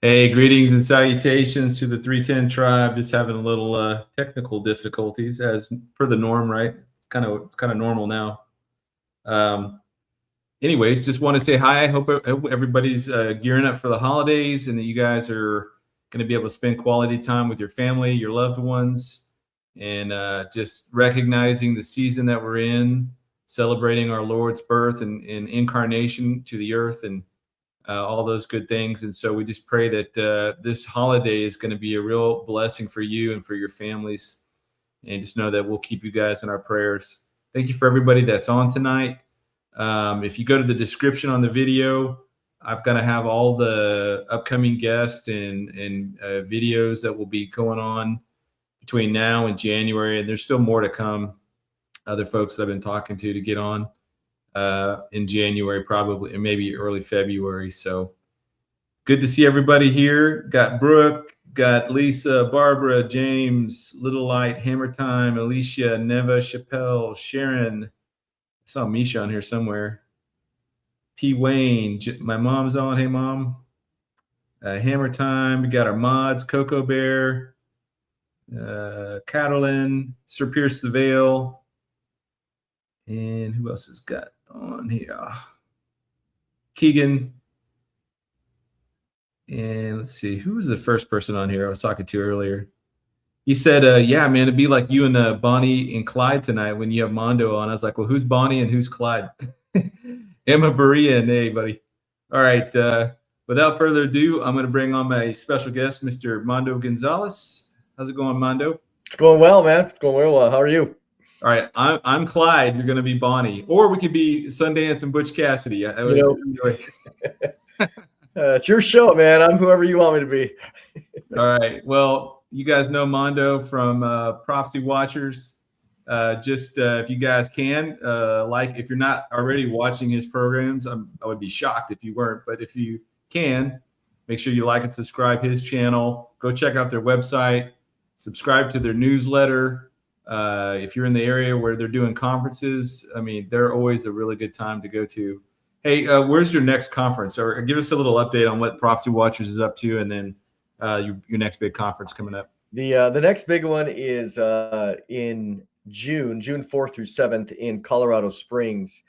Hey, greetings and salutations to the 310 tribe. Just having a little technical difficulties as per the norm, right? It's kind of normal now. Um, Anyways, just want to say hi. I hope everybody's gearing up for the holidays and that you guys are going to be able to spend quality time with your family, your loved ones, and just recognizing the season that we're in, celebrating our Lord's birth and incarnation to the earth, and all those good things. And so we just pray that this holiday is going to be a real blessing for you and for your families. And just know that we'll keep you guys in our prayers. Thank you for everybody that's on tonight. If you go to the description on the video, I'm going to have all the upcoming guests and videos that will be going on between now and January. And there's still more to come. Other folks that I've been talking to get on in January, probably, and maybe early February. So good to see everybody here. Got Brooke, got Lisa, Barbara, James, Little Light, Hammer Time, Alicia, Neva, Chappelle, Sharon. I saw Misha on here somewhere. P. Wayne, my mom's on. Hey, Mom. Hammer Time. We got our mods, Coco Bear, Catalin, Sir Pierce the Veil. And who else has got on here? Keegan. And let's see, who was the first person on here I was talking to earlier? He said, yeah, man, it'd be like you and Bonnie and Clyde tonight when you have Mondo on. I was like, well, who's Bonnie and who's Clyde? Emma Berea and hey, buddy. All right. Without further ado, I'm going to bring on my special guest, Mr. Mondo Gonzales. How's it going, Mondo? It's going well, man. It's going real well. How are you? All right, I'm Clyde. You're going to be Bonnie, or we could be Sundance and Butch Cassidy. It's your show, man. I'm whoever you want me to be. All right. Well, you guys know Mondo from Prophecy Watchers. If you guys can, if you're not already watching his programs, I would be shocked if you weren't. But if you can, make sure you like and subscribe his channel. Go check out their website. Subscribe to their newsletter. If you're in the area where they're doing conferences, I mean, they're always a really good time to go to. Hey, where's your next conference? Or give us a little update on what Prophecy Watchers is up to, and then your next big conference coming up. The next big one is in June 4th through 7th in Colorado Springs.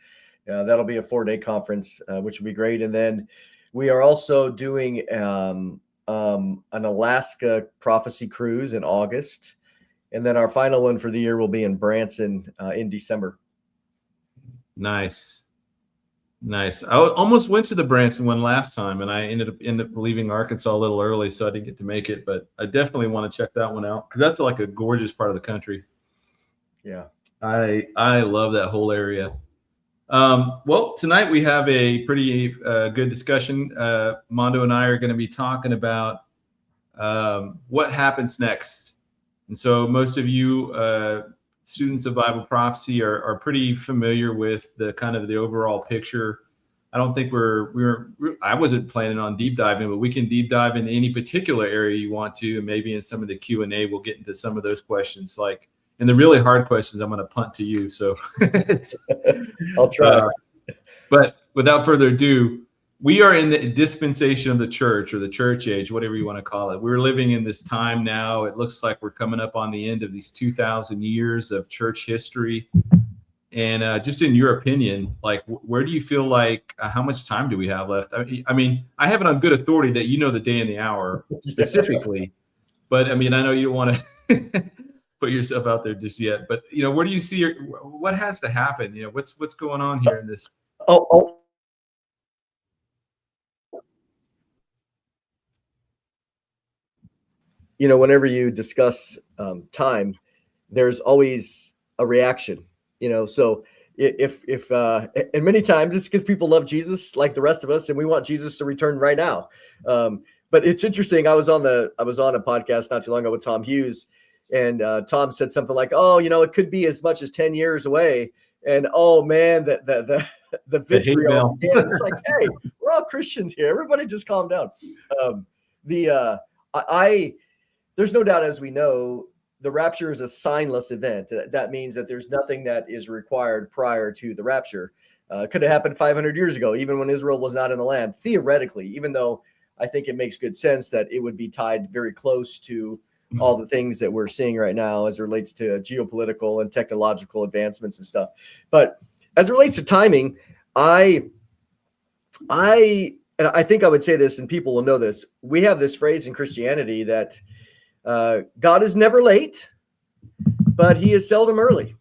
That'll be a 4-day conference, which will be great. And then we are also doing an Alaska prophecy cruise in August. And then our final one for the year will be in Branson in December. Nice. I almost went to the Branson one last time, and I ended up leaving Arkansas a little early, so I didn't get to make it. But I definitely want to check that one out because that's like a gorgeous part of the country. Yeah, I love that whole area. Well, tonight we have a pretty good discussion. Mondo and I are going to be talking about what happens next. And so most of you students of Bible prophecy are pretty familiar with the kind of the overall picture. I don't think I wasn't planning on deep diving, but we can deep dive into any particular area you want to, and maybe in some of the Q&A we'll get into some of those questions. Like, and the really hard questions I'm going to punt to you. So I'll try. But without further ado, we are in the dispensation of the church, or the church age, whatever you want to call it. We're living in this time now. It looks like we're coming up on the end of these 2,000 years of church history. And just in your opinion, like, where do you feel like, how much time do we have left? I mean, I have it on good authority that you know the day and the hour specifically. But I mean, I know you don't want to put yourself out there just yet. But, you know, where do you see what has to happen? You know, what's going on here in this? You know, whenever you discuss time, there's always a reaction, you know. So if and many times it's because people love Jesus like the rest of us, and we want Jesus to return right now. But it's interesting. I was on a podcast not too long ago with Tom Hughes, and Tom said something like, "Oh, you know, it could be as much as 10 years away." And oh man, the vitriol. It's like, hey, we're all Christians here. Everybody just calm down. There's no doubt, as we know, the rapture is a signless event. That means that there's nothing that is required prior to the rapture. Could have happened 500 years ago, even when Israel was not in the land. Theoretically, even though I think it makes good sense that it would be tied very close to all the things that we're seeing right now as it relates to geopolitical and technological advancements and stuff. But as it relates to timing, I think I would say this, and people will know this. We have this phrase in Christianity that God is never late, but he is seldom early.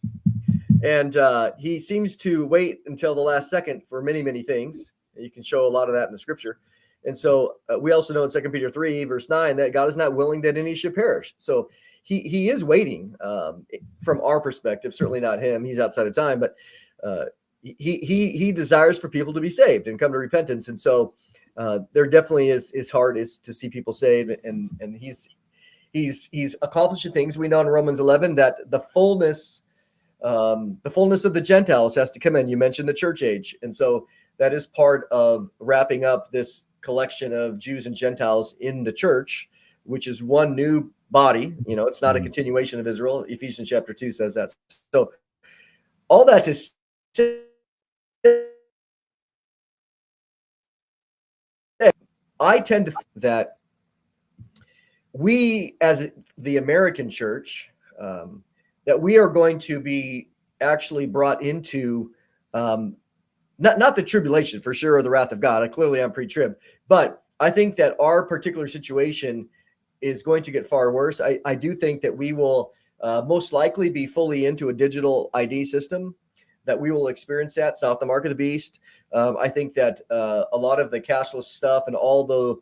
And he seems to wait until the last second for many, many things. You can show a lot of that in the scripture. And so we also know in 2 Peter 3, verse 9, that God is not willing that any should perish. So he is waiting from our perspective, certainly not him. He's outside of time, but he desires for people to be saved and come to repentance. And so there definitely is his heart is to see people saved. And he's accomplishing things. We know in Romans 11 that the fullness of the Gentiles has to come in. You mentioned the church age. And so that is part of wrapping up this collection of Jews and Gentiles in the church, which is one new body. It's not a continuation of Israel. Ephesians chapter 2 says that. So all that to say, I tend to think that we, as the American church, that we are going to be actually brought into not the tribulation for sure, or the wrath of God. Clearly I'm pre-trib, but I think that our particular situation is going to get far worse. I do think that we will most likely be fully into a digital ID system, that we will experience that. It's not the mark of the beast. I think that a lot of the cashless stuff and all the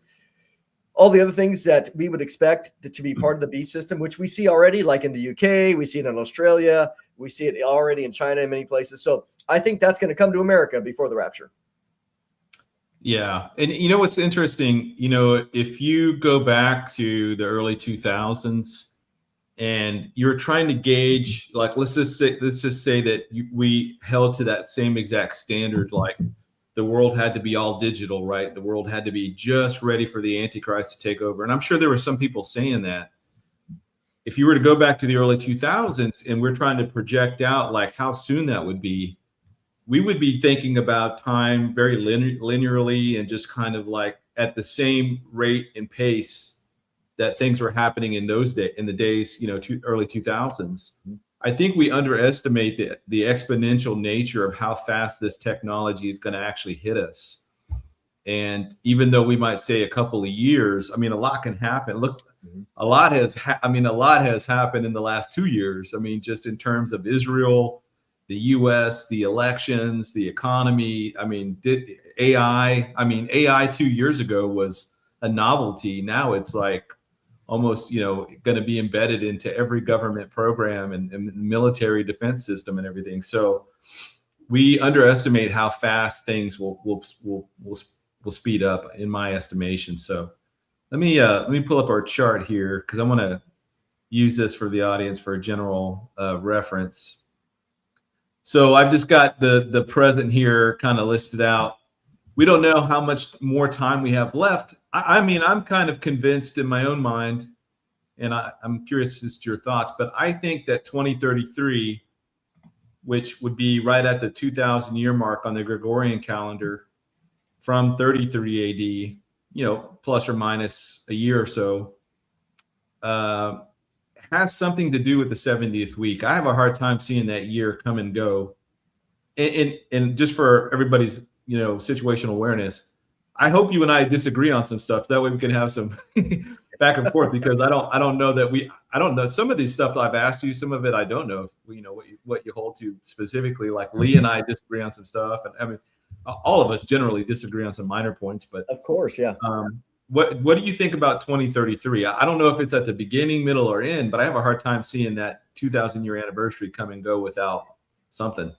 other things that we would expect to be part of the beast system, which we see already, like in the UK, we see it in Australia, we see it already in China in many places. So I think that's going to come to America before the rapture. Yeah. And what's interesting, if you go back to the early 2000s and you're trying to gauge, like, let's just say that we held to that same exact standard, like the world had to be all digital, right? The world had to be just ready for the Antichrist to take over. And I'm sure there were some people saying that. If you were to go back to the early 2000s and we're trying to project out like how soon that would be, we would be thinking about time very linearly and just kind of like at the same rate and pace that things were happening in those days, in the days, early 2000s. I think we underestimate the exponential nature of how fast this technology is going to actually hit us. And even though we might say a couple of years, I mean, a lot can happen. Look, a lot has happened in the last 2 years. I mean, just in terms of Israel, the US, the elections, the economy. I mean, AI. I mean, AI 2 years ago was a novelty. Now it's like almost, going to be embedded into every government program and military defense system and everything. So we underestimate how fast things will speed up, in my estimation. So let me pull up our chart here, because I want to use this for the audience for a general reference. So I've just got the present here kind of listed out. We don't know how much more time we have left. I mean, I'm kind of convinced in my own mind, and I'm curious as to your thoughts, but I think that 2033, which would be right at the 2000 year mark on the Gregorian calendar, from 33 AD, plus or minus a year or so, has something to do with the 70th week. I have a hard time seeing that year come and go. And just for everybody's, situational awareness, I hope you and I disagree on some stuff. So that way we can have some back and forth, because I don't know. Some of these stuff I've asked you, some of it I don't know, what you hold to specifically. Like Lee and I disagree on some stuff. And I mean, all of us generally disagree on some minor points, but of course, yeah. What do you think about 2033? I don't know if it's at the beginning, middle, or end, but I have a hard time seeing that 2000 year anniversary come and go without something.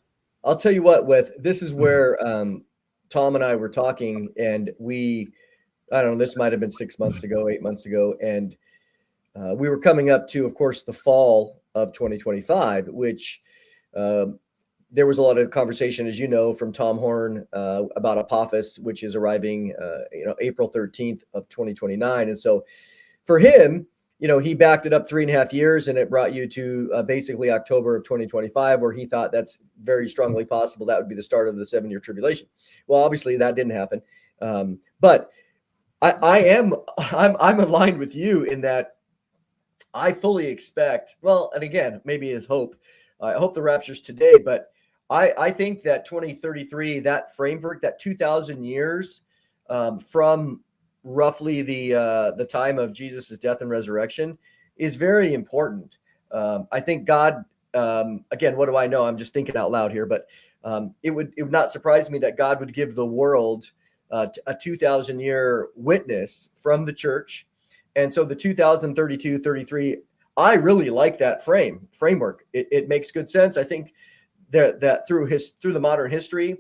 I'll tell you what, this is where Tom and I were talking, and I don't know, this might have been 6 months ago, 8 months ago. And we were coming up to, of course, the fall of 2025, which there was a lot of conversation, as you know, from Tom Horn about Apophis, which is arriving, April 13th of 2029. And so for him, he backed it up 3.5 years, and it brought you to basically October of 2025, where he thought that's very strongly possible that would be the start of the 7-year tribulation. Well, obviously that didn't happen. But I'm aligned with you in that I fully expect, well, and again, maybe it's hope. I hope the rapture's today, but I think that 2033, that framework, that 2,000 years from roughly the time of Jesus' death and resurrection is very important. I think God, again, what do I know? I'm just thinking out loud here, but it would not surprise me that God would give the world a 2,000 year witness from the church. And so the 2032, 33, I really like that framework. It makes good sense. I think that through the modern history,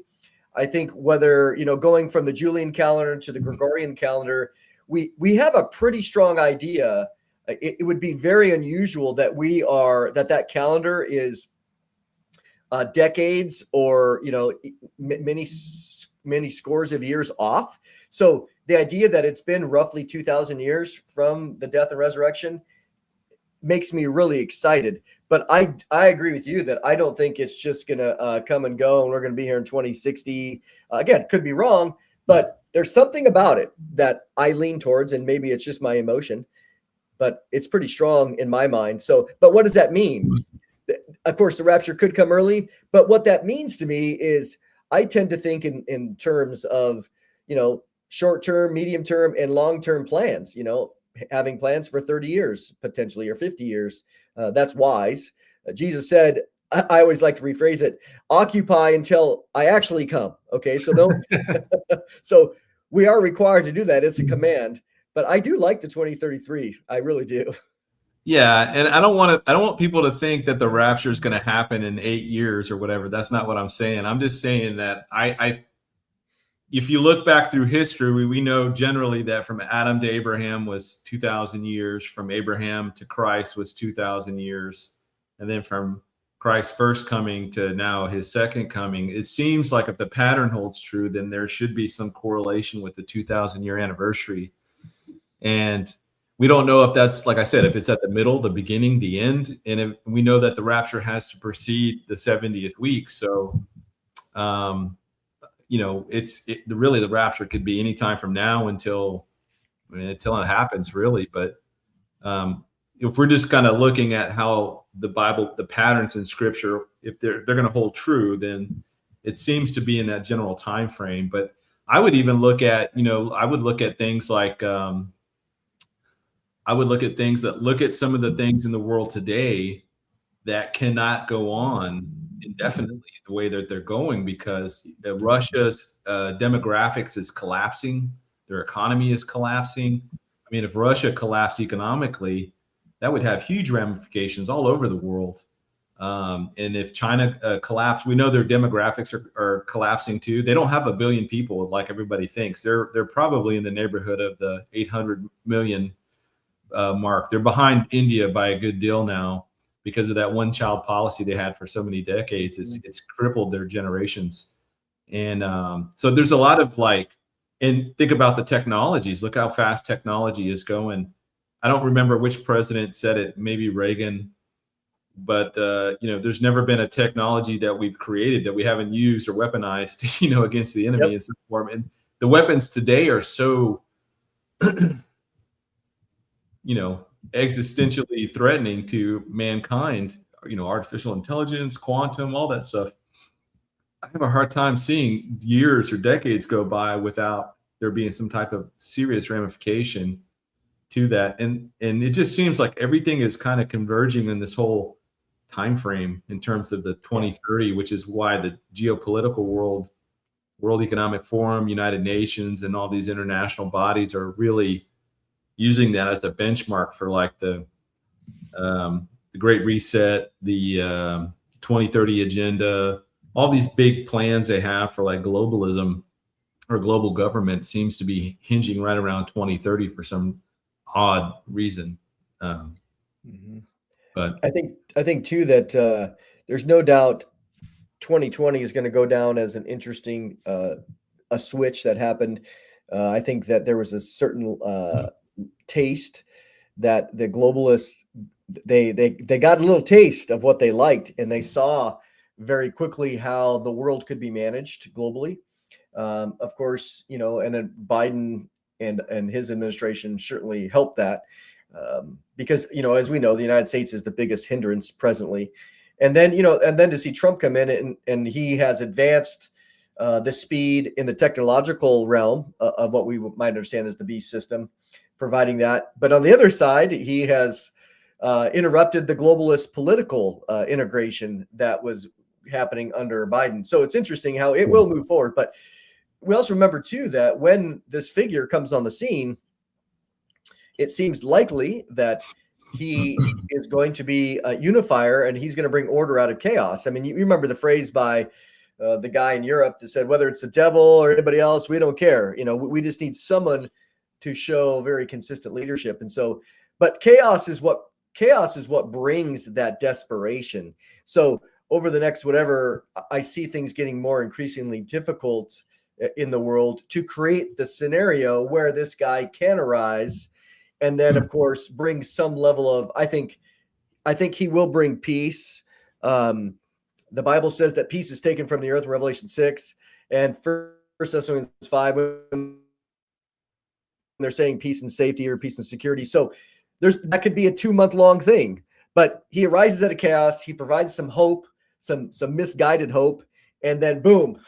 I think whether, going from the Julian calendar to the Gregorian calendar, we have a pretty strong idea. It would be very unusual that that calendar is decades or many scores of years off. So the idea that it's been roughly 2,000 years from the death and resurrection makes me really excited. But I agree with you that I don't think it's just going to come and go and we're going to be here in 2060. Again, could be wrong, but there's something about it that I lean towards, and maybe it's just my emotion, but it's pretty strong in my mind. So, but what does that mean? Of course, the rapture could come early, but what that means to me is I tend to think in terms of, short-term, medium-term, and long-term plans, having plans for 30 years, potentially, or 50 years. That's wise. Jesus said, I always like to rephrase it, occupy until I actually come. Okay. So so we are required to do that. It's a command, but I do like the 2033. I really do. Yeah, and I don't want people to think that the rapture is going to happen in 8 years or whatever. That's not what I'm saying. I'm just saying that if you look back through history, we know generally that from Adam to Abraham was 2,000 years, from Abraham to Christ was 2,000 years, and then from Christ's first coming to now his second coming, it seems like if the pattern holds true, then there should be some correlation with the 2,000 year anniversary. And we don't know if that's, like I said, if it's at the middle, the beginning, the end. And we know that the rapture has to precede the 70th week. So, really the rapture could be anytime from now until it happens, really. But if we're just kind of looking at how the Bible, the patterns in Scripture, if they're going to hold true, then it seems to be in that general time frame. But I would even look at, I would look at things like look at some of the things in the world today that cannot go on indefinitely the way that they're going, because Russia's demographics is collapsing. Their economy is collapsing. I mean, if Russia collapsed economically, that would have huge ramifications all over the world. And if China collapsed, we know their demographics are collapsing too. They don't have 1 billion people like everybody thinks. They're probably in the neighborhood of the 800 million mark. They're behind India by a good deal now because of that one-child policy they had for so many decades. It's crippled their generations. And so there's a lot of and think about the technologies. Look how fast technology is going. I don't remember which president said it, maybe Reagan, but there's never been a technology that we've created that we haven't used or weaponized, against the enemy in some form. And the weapons today are so existentially threatening to mankind, artificial intelligence, quantum, all that stuff. I have a hard time seeing years or decades go by without there being some type of serious ramification to that. And it just seems like everything is kind of converging in this whole time frame in terms of the 2030, which is why the geopolitical World Economic Forum, United Nations, and all these international bodies are really using that as a benchmark for the Great Reset, the 2030 agenda, all these big plans they have for globalism or global government seems to be hinging right around 2030 for some odd reason. But I think too that there's no doubt 2020 is going to go down as an interesting a switch that happened. I think that there was a certain taste that the globalists they got a little taste of what they liked, and they saw very quickly how the world could be managed globally. Of course, and then Biden and his administration certainly helped that, because, you know, as we know, the United States is the biggest hindrance presently. And then, you know, and then to see Trump come in and he has advanced the speed in the technological realm of what we might understand as the beast system, providing that. But on the other side, he has interrupted the globalist political integration that was happening under Biden. So it's interesting how it will move forward. But we also remember, too, that when this figure comes on the scene, it seems likely that he is going to be a unifier and he's going to bring order out of chaos. I mean, you remember the phrase by the guy in Europe that said, whether it's the devil or anybody else, we don't care. You know, we just need someone to show very consistent leadership. And so, but chaos is what brings that desperation. So over the next whatever, I see things getting more increasingly difficult in the world to create the scenario where this guy can arise and then, of course, bring some level of, I think he will bring peace. The Bible says that peace is taken from the earth in Revelation 6 and 1 Thessalonians 5 when they're saying peace and safety or peace and security. So that could be a 2-month-long thing, but he arises out of chaos. He provides some hope, some misguided hope, and then boom,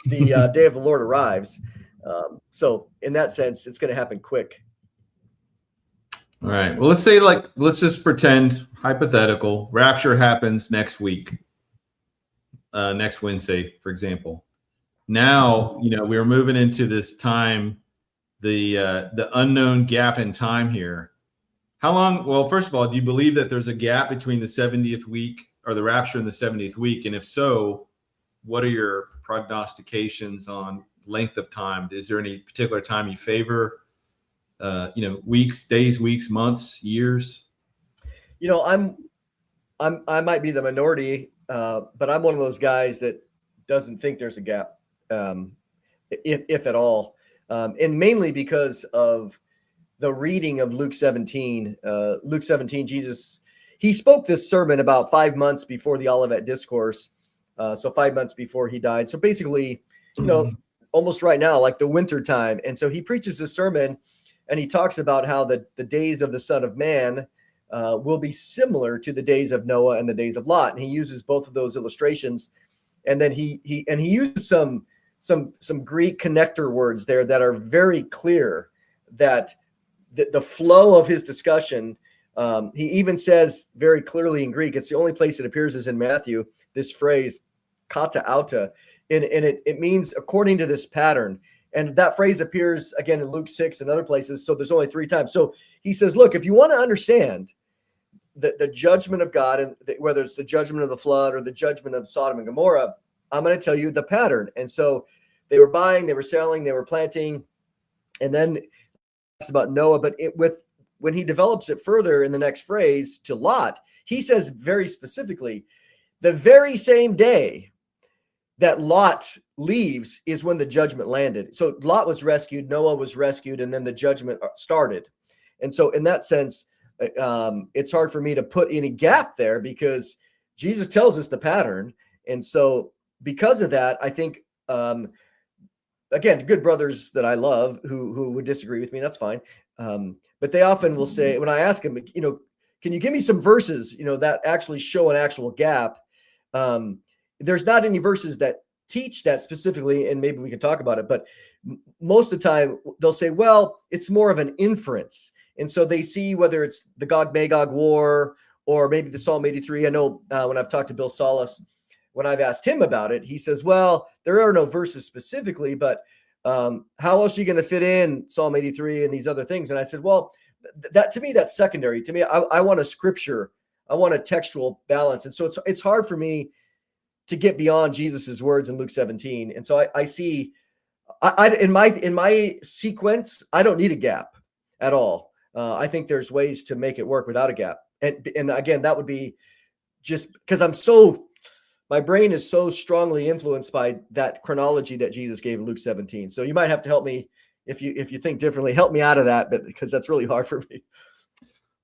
the day of the Lord arrives. So in that sense, it's going to happen quick. All right. Well, let's just pretend hypothetical rapture happens next week, next Wednesday, for example. Now, you know, we're moving into this time, the unknown gap in time here. How long? Well, first of all, do you believe that there's a gap between the 70th week or the rapture and the 70th week? And if so, what are your prognostications on length of time? Is there any particular time you favor? You know, weeks, days, weeks, months, years? You know, I might be the minority, but I'm one of those guys that doesn't think there's a gap, if at all, and mainly because of the reading of Luke 17. Luke 17, Jesus, he spoke this sermon about 5 months before the Olivet Discourse, so 5 months before he died. So basically, you know, almost right now, like the winter time. And so he preaches this sermon, and he talks about how the days of the Son of Man will be similar to the days of Noah and the days of Lot. And he uses both of those illustrations. And then he uses some Greek connector words there that are very clear, that the flow of his discussion, he even says very clearly in Greek, it's the only place it appears is in Matthew, this phrase, kata auta, and it means according to this pattern. And that phrase appears again in Luke 6 and other places. So there's only 3 times. So he says, look, if you want to understand the judgment of God, and whether it's the judgment of the flood or the judgment of Sodom and Gomorrah, I'm going to tell you the pattern. And so they were buying, they were selling, they were planting. And then it's about Noah, but when he develops it further in the next phrase to Lot, he says very specifically, the very same day that Lot leaves is when the judgment landed. So Lot was rescued, Noah was rescued, and then the judgment started. And so in that sense, it's hard for me to put any gap there because Jesus tells us the pattern. And so because of that, I think, again, good brothers that I love who would disagree with me, that's fine. But they often will say, when I ask them, you know, can you give me some verses, you know, that actually show an actual gap? There's not any verses that teach that specifically, and maybe we can talk about it, but most of the time they'll say, well, it's more of an inference. And so they see whether it's the Gog-Magog war or maybe the Psalm 83. I know when I've talked to Bill Salas, when I've asked him about it, he says, well, there are no verses specifically, but how else are you going to fit in Psalm 83 and these other things? And I said, well, that to me, that's secondary. To me, I want a scripture. I want a textual balance. And so it's hard for me to get beyond Jesus's words in Luke 17. And so I see in my sequence, I don't need a gap at all. I think there's ways to make it work without a gap. And again, that would be just because my brain is so strongly influenced by that chronology that Jesus gave in Luke 17. So you might have to help me if you think differently, help me out of that, but because that's really hard for me.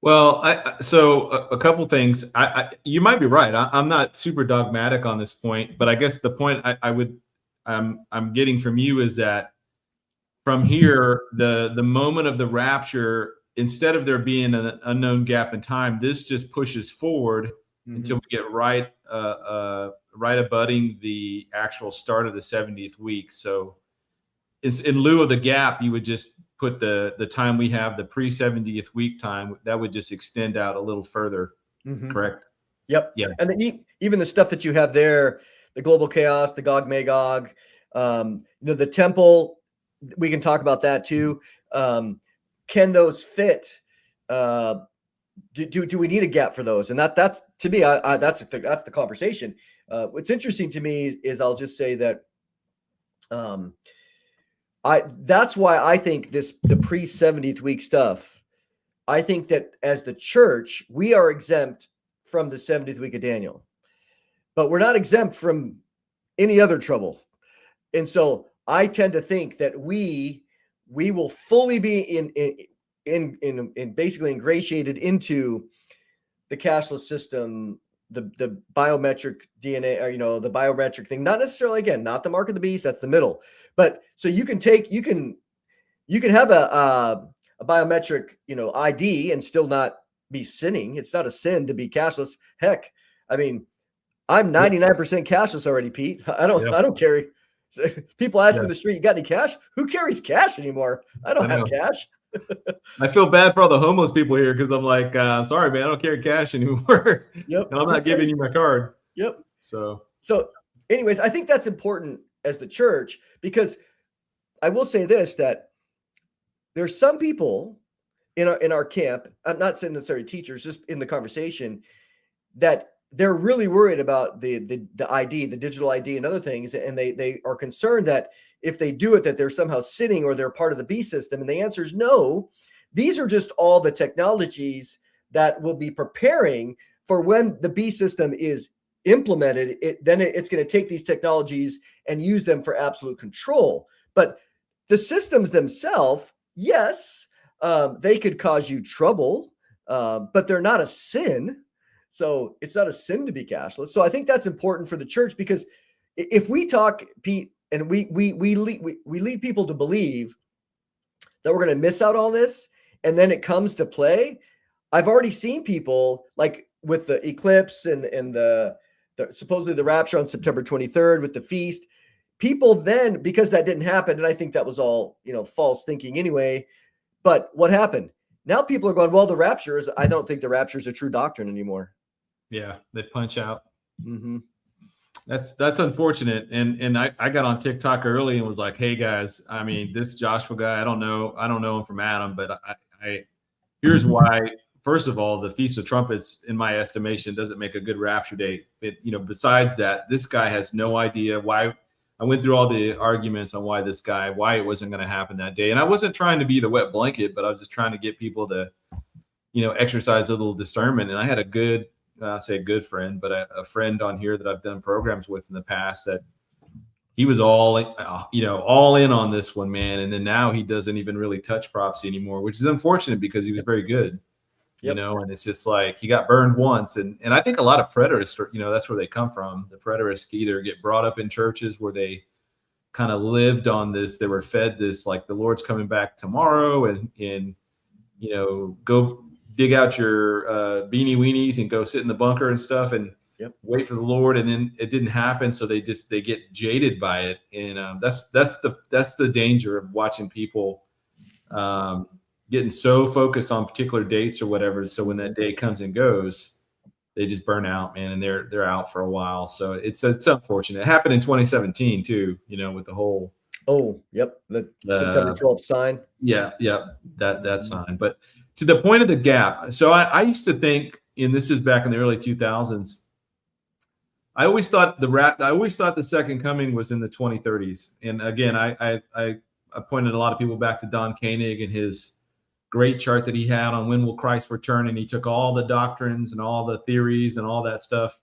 Well, so a couple things. You might be right. I'm not super dogmatic on this point, but I guess the point I'm getting from you is that from here, the moment of the rapture, instead of there being an unknown gap in time, this just pushes forward until we get right abutting the actual start of the 70th week. So it's in lieu of the gap, you would just put the time we have, the pre-70th week time, that would just extend out a little further. Correct? Yep. Yeah. And then even the stuff that you have there, the global chaos, the Gog Magog, the temple, we can talk about that too. Can those fit? Do we need a gap for those? And that's to me, that's the conversation. What's interesting to me is I'll just say that that's why I think the pre-70th week stuff, I think that as the church, we are exempt from the 70th week of Daniel, but we're not exempt from any other trouble. And so I tend to think that we will fully be in basically ingratiated into the cashless system, the biometric DNA, or the biometric thing, not necessarily, again, not the mark of the beast, that's the middle. But so you can have a biometric, ID and still not be sinning. It's not a sin to be cashless. Heck, I mean, I'm 99% cashless already, Pete. I don't carry. People ask in the street, "You got any cash?" Who carries cash anymore? I don't have cash. I feel bad for all the homeless people here because I'm like, sorry, man, I don't carry cash anymore. Yep. And I'm not giving you my card. Yep. So anyways, I think that's important as the church, because I will say this, that there's some people in our camp, I'm not saying necessarily teachers, just in the conversation, that they're really worried about the ID, the digital ID and other things. And they are concerned that if they do it, that they're somehow sinning or they're part of the B system. And the answer is no. These are just all the technologies that will be preparing for when the B system is implemented. Then it's going to take these technologies and use them for absolute control. But the systems themselves, yes, they could cause you trouble, but they're not a sin. So it's not a sin to be cashless. So I think that's important for the church, because if we talk, Pete, and we lead people to believe that we're going to miss out on this, and then it comes to play. I've already seen people, like with the eclipse and the supposedly the rapture on September 23rd with the feast. People then, because that didn't happen, and I think that was all false thinking anyway. But what happened? Now people are going, well, the rapture is. I don't think the rapture is a true doctrine anymore. Yeah, they punch out. That's unfortunate. And I got on TikTok early and was like, hey guys, I mean, this Joshua guy, I don't know him from Adam, but I here's why. First of all, the Feast of Trumpets, in my estimation, doesn't make a good rapture date. Besides that, this guy has no idea why. I went through all the arguments on why it wasn't going to happen that day. And I wasn't trying to be the wet blanket, but I was just trying to get people to, exercise a little discernment. And I had a good, I say a good friend, but a friend on here that I've done programs with in the past, that he was all in on this one, man. And then now he doesn't even really touch prophecy anymore, which is unfortunate because he was very good, and it's just like he got burned once. And I think a lot of preterists, that's where they come from. The preterists either get brought up in churches where they kind of lived on this. They were fed this, like, the Lord's coming back tomorrow, and go dig out your beanie weenies and go sit in the bunker and stuff and wait for the Lord. And then it didn't happen. So they get jaded by it. And that's the danger of watching people getting so focused on particular dates or whatever. So when that day comes and goes, they just burn out, man. And they're out for a while. So it's unfortunate. It happened in 2017 too, with the whole. Oh, yep. The September 12th sign. Yeah. That sign. But to the point of the gap. So I used to think, and this is back in the early 2000s, I always thought the second coming was in the 2030s. And again, I pointed a lot of people back to Don Koenig and his great chart that he had on when will Christ return. And he took all the doctrines and all the theories and all that stuff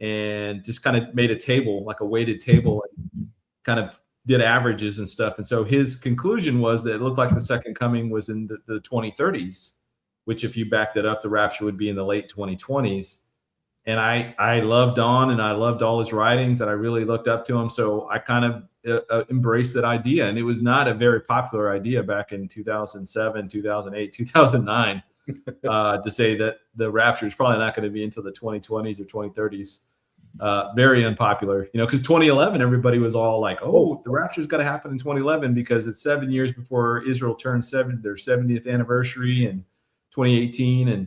and just kind of made a table, like a weighted table, and kind of did averages and stuff. And so his conclusion was that it looked like the second coming was in the 2030s, which if you backed it up, the rapture would be in the late 2020s. And I loved Don, and I loved all his writings, and I really looked up to him. So I kind of embrace that idea. And it was not a very popular idea back in 2007, 2008, 2009 to say that the rapture is probably not going to be until the 2020s or 2030s. Very unpopular, because 2011, everybody was all like, oh, the rapture's got to happen in 2011 because it's 7 years before Israel turned their 70th anniversary in 2018. And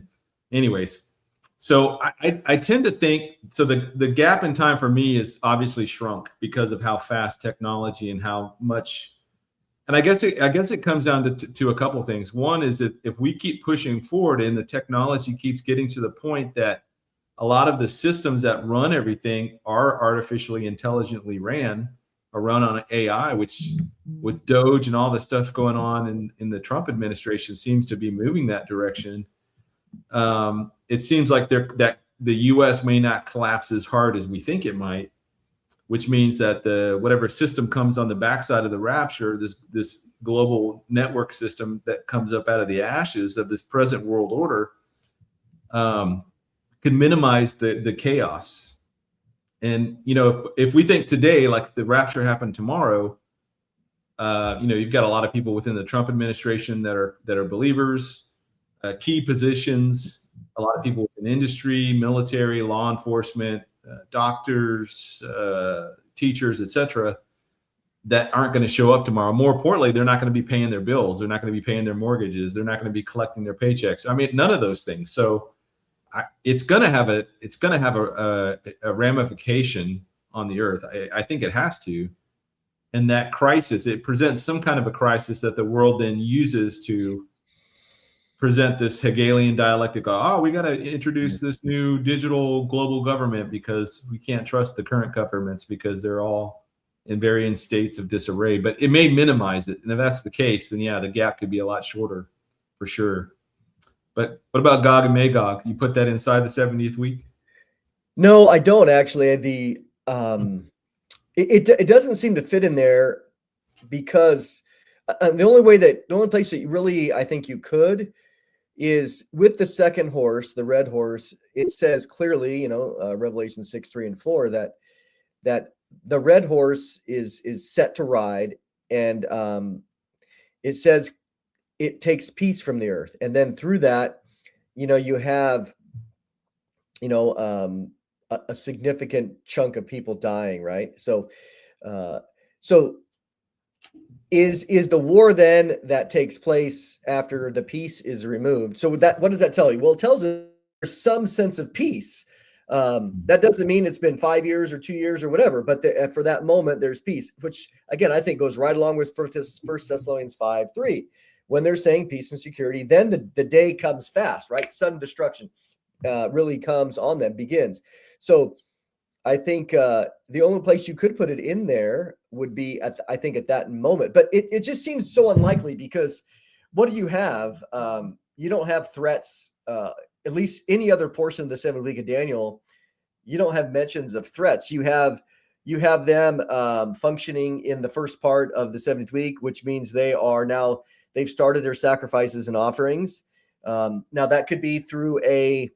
anyways, so I tend to think, so the gap in time for me is obviously shrunk because of how fast technology and how much, and I guess it comes down to a couple things. One is that if we keep pushing forward and the technology keeps getting to the point that a lot of the systems that run everything are artificially intelligently run on AI, which with Doge and all the stuff going on in the Trump administration seems to be moving that direction. It seems like that the U.S. may not collapse as hard as we think it might, which means that whatever system comes on the backside of the rapture, this global network system that comes up out of the ashes of this present world order, can minimize the chaos. And if we think today, like the rapture happened tomorrow, you've got a lot of people within the Trump administration that are believers, key positions, a lot of people in industry, military, law enforcement, doctors, teachers, etc., that aren't going to show up tomorrow. More importantly, they're not going to be paying their bills. They're not going to be paying their mortgages. They're not going to be collecting their paychecks. I mean, none of those things. So it's going to have a ramification on the earth. I think it has to. And that crisis, it presents some kind of a crisis that the world then uses to present this Hegelian dialectic. Oh, we got to introduce this new digital global government because we can't trust the current governments because they're all in varying states of disarray. But it may minimize it. And if that's the case, then yeah, the gap could be a lot shorter for sure. But what about Gog and Magog? You put that inside the 70th week? No, I don't actually. It doesn't seem to fit in there because the only place that you really, I think you could, is with the second horse, the red horse. It says clearly, Revelation 6, 3, and 4, that the red horse is set to ride, and it says it takes peace from the earth, and then through that, you have, a significant chunk of people dying, right? So is the war then that takes place after the peace is removed? So what does that tell you? Well, it tells us there's some sense of peace. That doesn't mean it's been 5 years or 2 years or whatever, but for that moment there's peace, which again I think goes right along with 1 Thessalonians 5:3, when they're saying peace and security. Then the day comes fast, right? Sudden destruction really comes on them, begins. So I think the only place you could put it in there would be at that moment, but it just seems so unlikely because what do you have? You don't have threats. At least any other portion of the 7th week of Daniel, you don't have mentions of threats. You have them functioning in the first part of the 7th week, which means they've started their sacrifices and offerings. Now that could be through a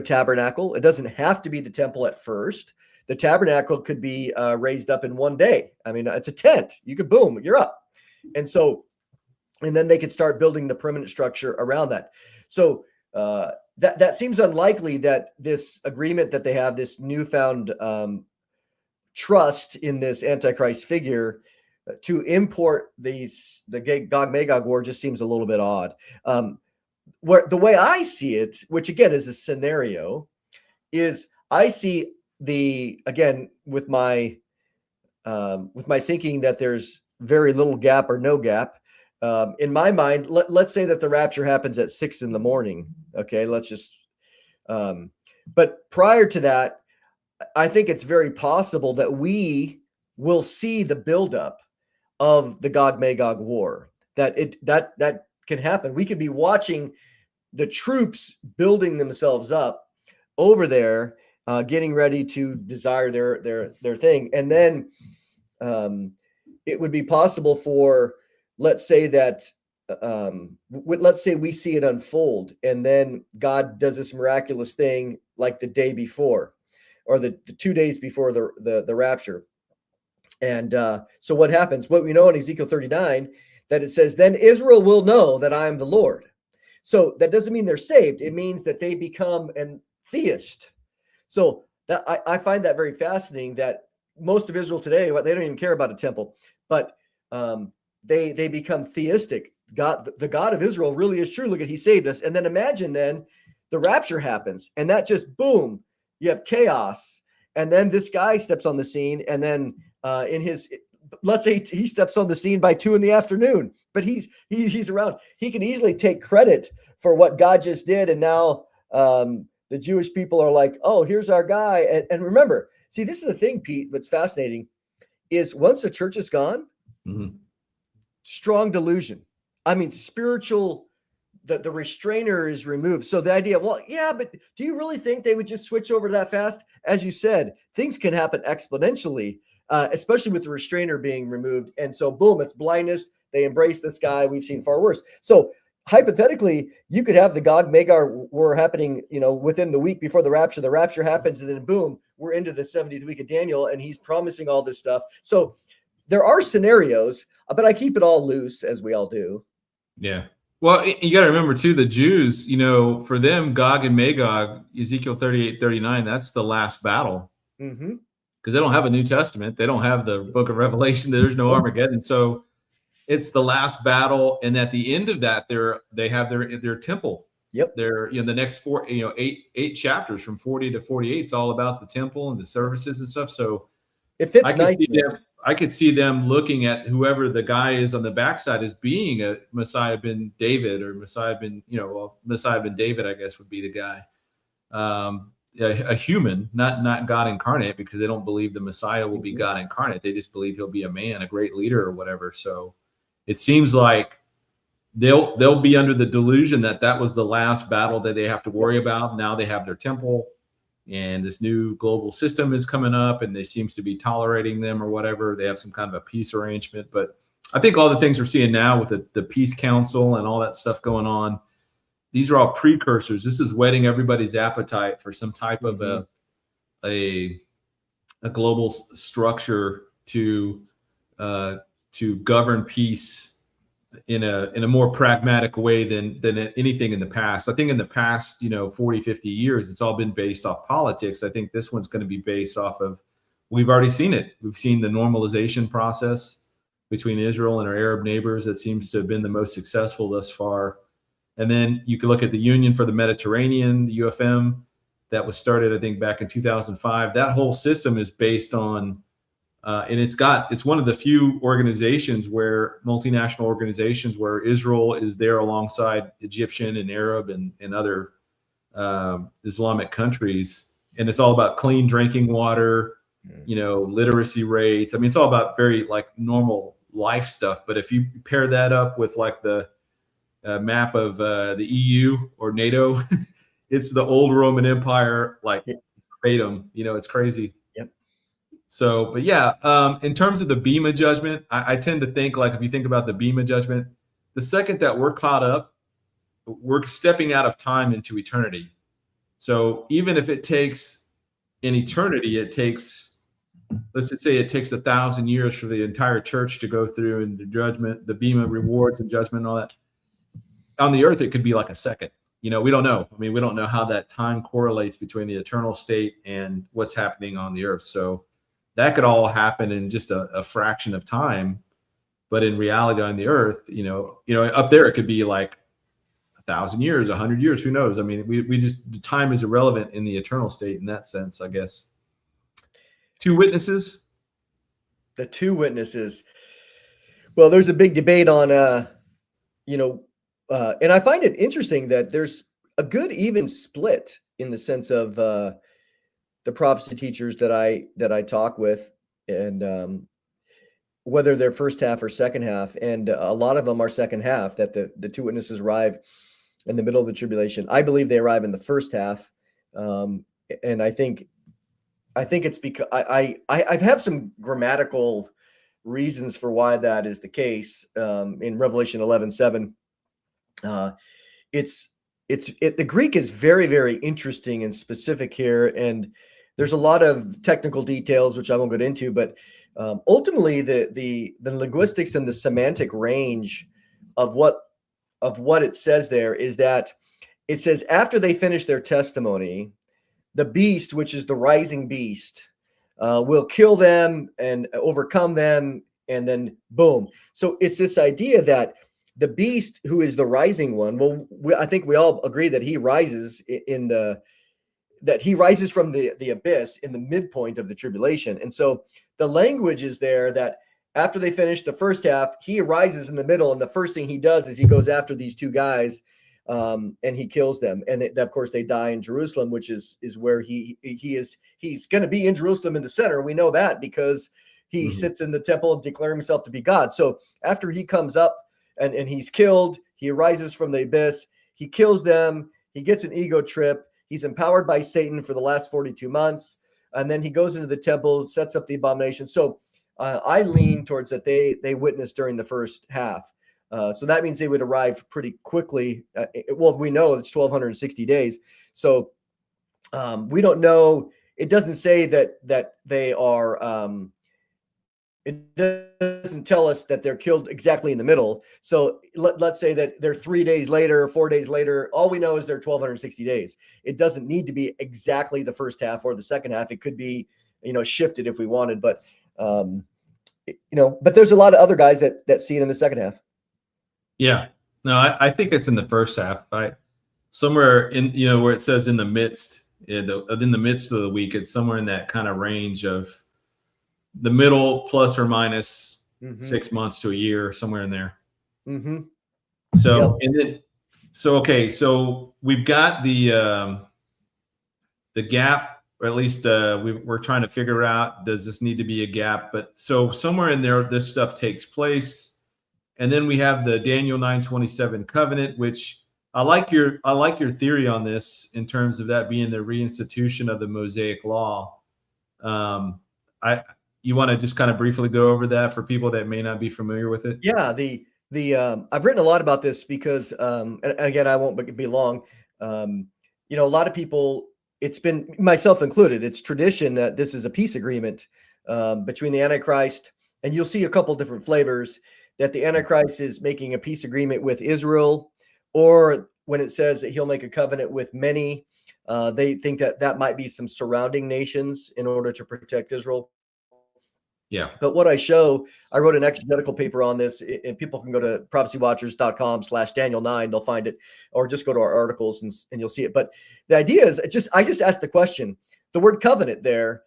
tabernacle. It doesn't have to be the temple at first. The tabernacle could be raised up in one day. I mean, it's a tent. You could, boom, you're up. And then they could start building the permanent structure around that. So that seems unlikely, that this agreement that they have, this newfound trust in this Antichrist figure to import the Gog-Magog war, just seems a little bit odd. Where the way I see it, which again is a scenario, is I see again with my thinking that there's very little gap or no gap. In my mind, let's say that the rapture happens at 6 a.m. Okay, let's just. But prior to that, I think it's very possible that we will see the buildup of the Gog-Magog war. That can happen. We could be watching the troops building themselves up over there, getting ready to desire their thing, and then it would be possible for, let's say we see it unfold, and then God does this miraculous thing like the day before, or the 2 days before the rapture, And so what happens? What we know in Ezekiel 39, that it says, then Israel will know that I am the Lord. So that doesn't mean they're saved. It means that they become an theist. So that I find that very fascinating, that most of Israel today, they don't even care about a temple, but they become theistic. God, the God of Israel really is true. Look at, he saved us. And then imagine then the rapture happens, and that just boom, you have chaos. And then this guy steps on the scene, and then let's say he steps on the scene by 2 in the afternoon, but he's around. He can easily take credit for what God just did. And now the Jewish people are like, oh, here's our guy. And remember, see, this is the thing, Pete, what's fascinating is once the church is gone, strong delusion. I mean, spiritual, the restrainer is removed. So the idea, well, yeah, but do you really think they would just switch over that fast? As you said, things can happen exponentially, especially with the restrainer being removed. And so boom, it's blindness. They embrace this guy. We've seen far worse. So hypothetically, you could have the Gog Magog war happening, within the week before the rapture. The rapture happens, and then boom, we're into the 70th week of Daniel, and he's promising all this stuff. So there are scenarios, but I keep it all loose, as we all do. Yeah. Well, you got to remember too, the Jews, for them, Gog and Magog, Ezekiel 38, 39, that's the last battle. Because they don't have a New Testament. They don't have the book of Revelation. There's no Armageddon. So it's the last battle. And at the end of that, they have their temple. Yep. They're, the next eight chapters from 40 to 48, it's all about the temple and the services and stuff. So it fits nicely. I could see them looking at whoever the guy is on the backside as being a Messiah ben David, or Messiah ben David, I guess would be the guy. A human, not God incarnate, because they don't believe the Messiah will be God incarnate. They just believe he'll be a man, a great leader or whatever. So it seems like they'll be under the delusion that was the last battle that they have to worry about. Now they have their temple, and this new global system is coming up, and they seems to be tolerating them or whatever. They have some kind of a peace arrangement. But I think all the things we're seeing now with the peace council and all that stuff going on, these are all precursors. This is whetting everybody's appetite for some type of a global structure to govern peace in a more pragmatic way than anything in the past. I think in the past, 40, 50 years, it's all been based off politics. I think this one's going to be based off of, we've already seen it. We've seen the normalization process between Israel and our Arab neighbors that seems to have been the most successful thus far. And then you can look at the Union for the Mediterranean, the UFM, that was started, I think, back in 2005. That whole system is based on and it's one of the few multinational organizations where Israel is there alongside Egyptian and Arab and other Islamic countries. And it's all about clean drinking water, literacy rates. I mean, it's all about very normal life stuff. But if you pair that up with the map of the EU or NATO, it's the old Roman Empire, verbatim. It's crazy. So, but yeah, in terms of the Bema judgment, I tend to think if you think about the Bema judgment, the second that we're caught up, we're stepping out of time into eternity. So even if it takes an eternity, let's just say it takes 1,000 years for the entire church to go through and the judgment, the Bema rewards and judgment and all that. On the earth, it could be like a second. We don't know. I mean, we don't know how that time correlates between the eternal state and what's happening on the earth. So that could all happen in just a fraction of time, but in reality on the earth, up there it could be 1,000 years, 100 years, who knows? I mean, we just, the time is irrelevant in the eternal state in that sense, I guess. Two witnesses. The two witnesses. Well, there's a big debate on, and I find it interesting that there's a good even split in the sense of the prophecy teachers that I talk with, and whether they're first half or second half, and a lot of them are second half, that the two witnesses arrive in the middle of the tribulation. I believe they arrive in the first half, and I think it's because I have some grammatical reasons for why that is the case. In Revelation 11:7, the Greek is very, very interesting and specific here, and there's a lot of technical details, which I won't get into, but ultimately the linguistics and the semantic range of what it says there is that it says after they finish their testimony, the beast, which is the rising beast, will kill them and overcome them, and then boom. So it's this idea that the beast, who is the rising one, well, I think we all agree that he rises from the abyss in the midpoint of the tribulation. And so the language is there that after they finish the first half, he arises in the middle, and the first thing he does is he goes after these two guys, and he kills them. And of course they die in Jerusalem, which is where he's going to be in Jerusalem in the center. We know that because he sits in the temple and declares himself to be God. So after he comes up and he's killed, he arises from the abyss, he kills them, he gets an ego trip, he's empowered by Satan for the last 42 months, and then he goes into the temple, sets up the abomination. So I lean towards that they witnessed during the first half. So that means they would arrive pretty quickly. Well, we know it's 1,260 days. So we don't know. It doesn't say that they are. It doesn't tell us that they're killed exactly in the middle. So let's say that they're 3 days later or 4 days later. All we know is they're 1,260 days. It doesn't need to be exactly the first half or the second half. It could be, shifted if we wanted. But but there's a lot of other guys that see it in the second half. Yeah, no, I think it's in the first half. Somewhere in where it says in the midst of the week, it's somewhere in that kind of range of the middle plus or minus 6 months to a year, somewhere in there. So okay, so we've got the gap, or at least we're trying to figure out, does this need to be a gap? But so somewhere in there, this stuff takes place. And then we have the Daniel 9:27 covenant, which I like your theory on this in terms of that being the reinstitution of the Mosaic law. You want to just kind of briefly go over that for people that may not be familiar with it? Yeah, I've written a lot about this because, and again, I won't be long. A lot of people, it's been, myself included, it's tradition that this is a peace agreement between the Antichrist, and you'll see a couple different flavors, that the Antichrist is making a peace agreement with Israel, or when it says that he'll make a covenant with many, they think that might be some surrounding nations in order to protect Israel. Yeah. But what I wrote an exegetical paper on this, and people can go to prophecywatchers.com/Daniel9. They'll find it, or just go to our articles and you'll see it. But the idea is I just asked the question, the word covenant there,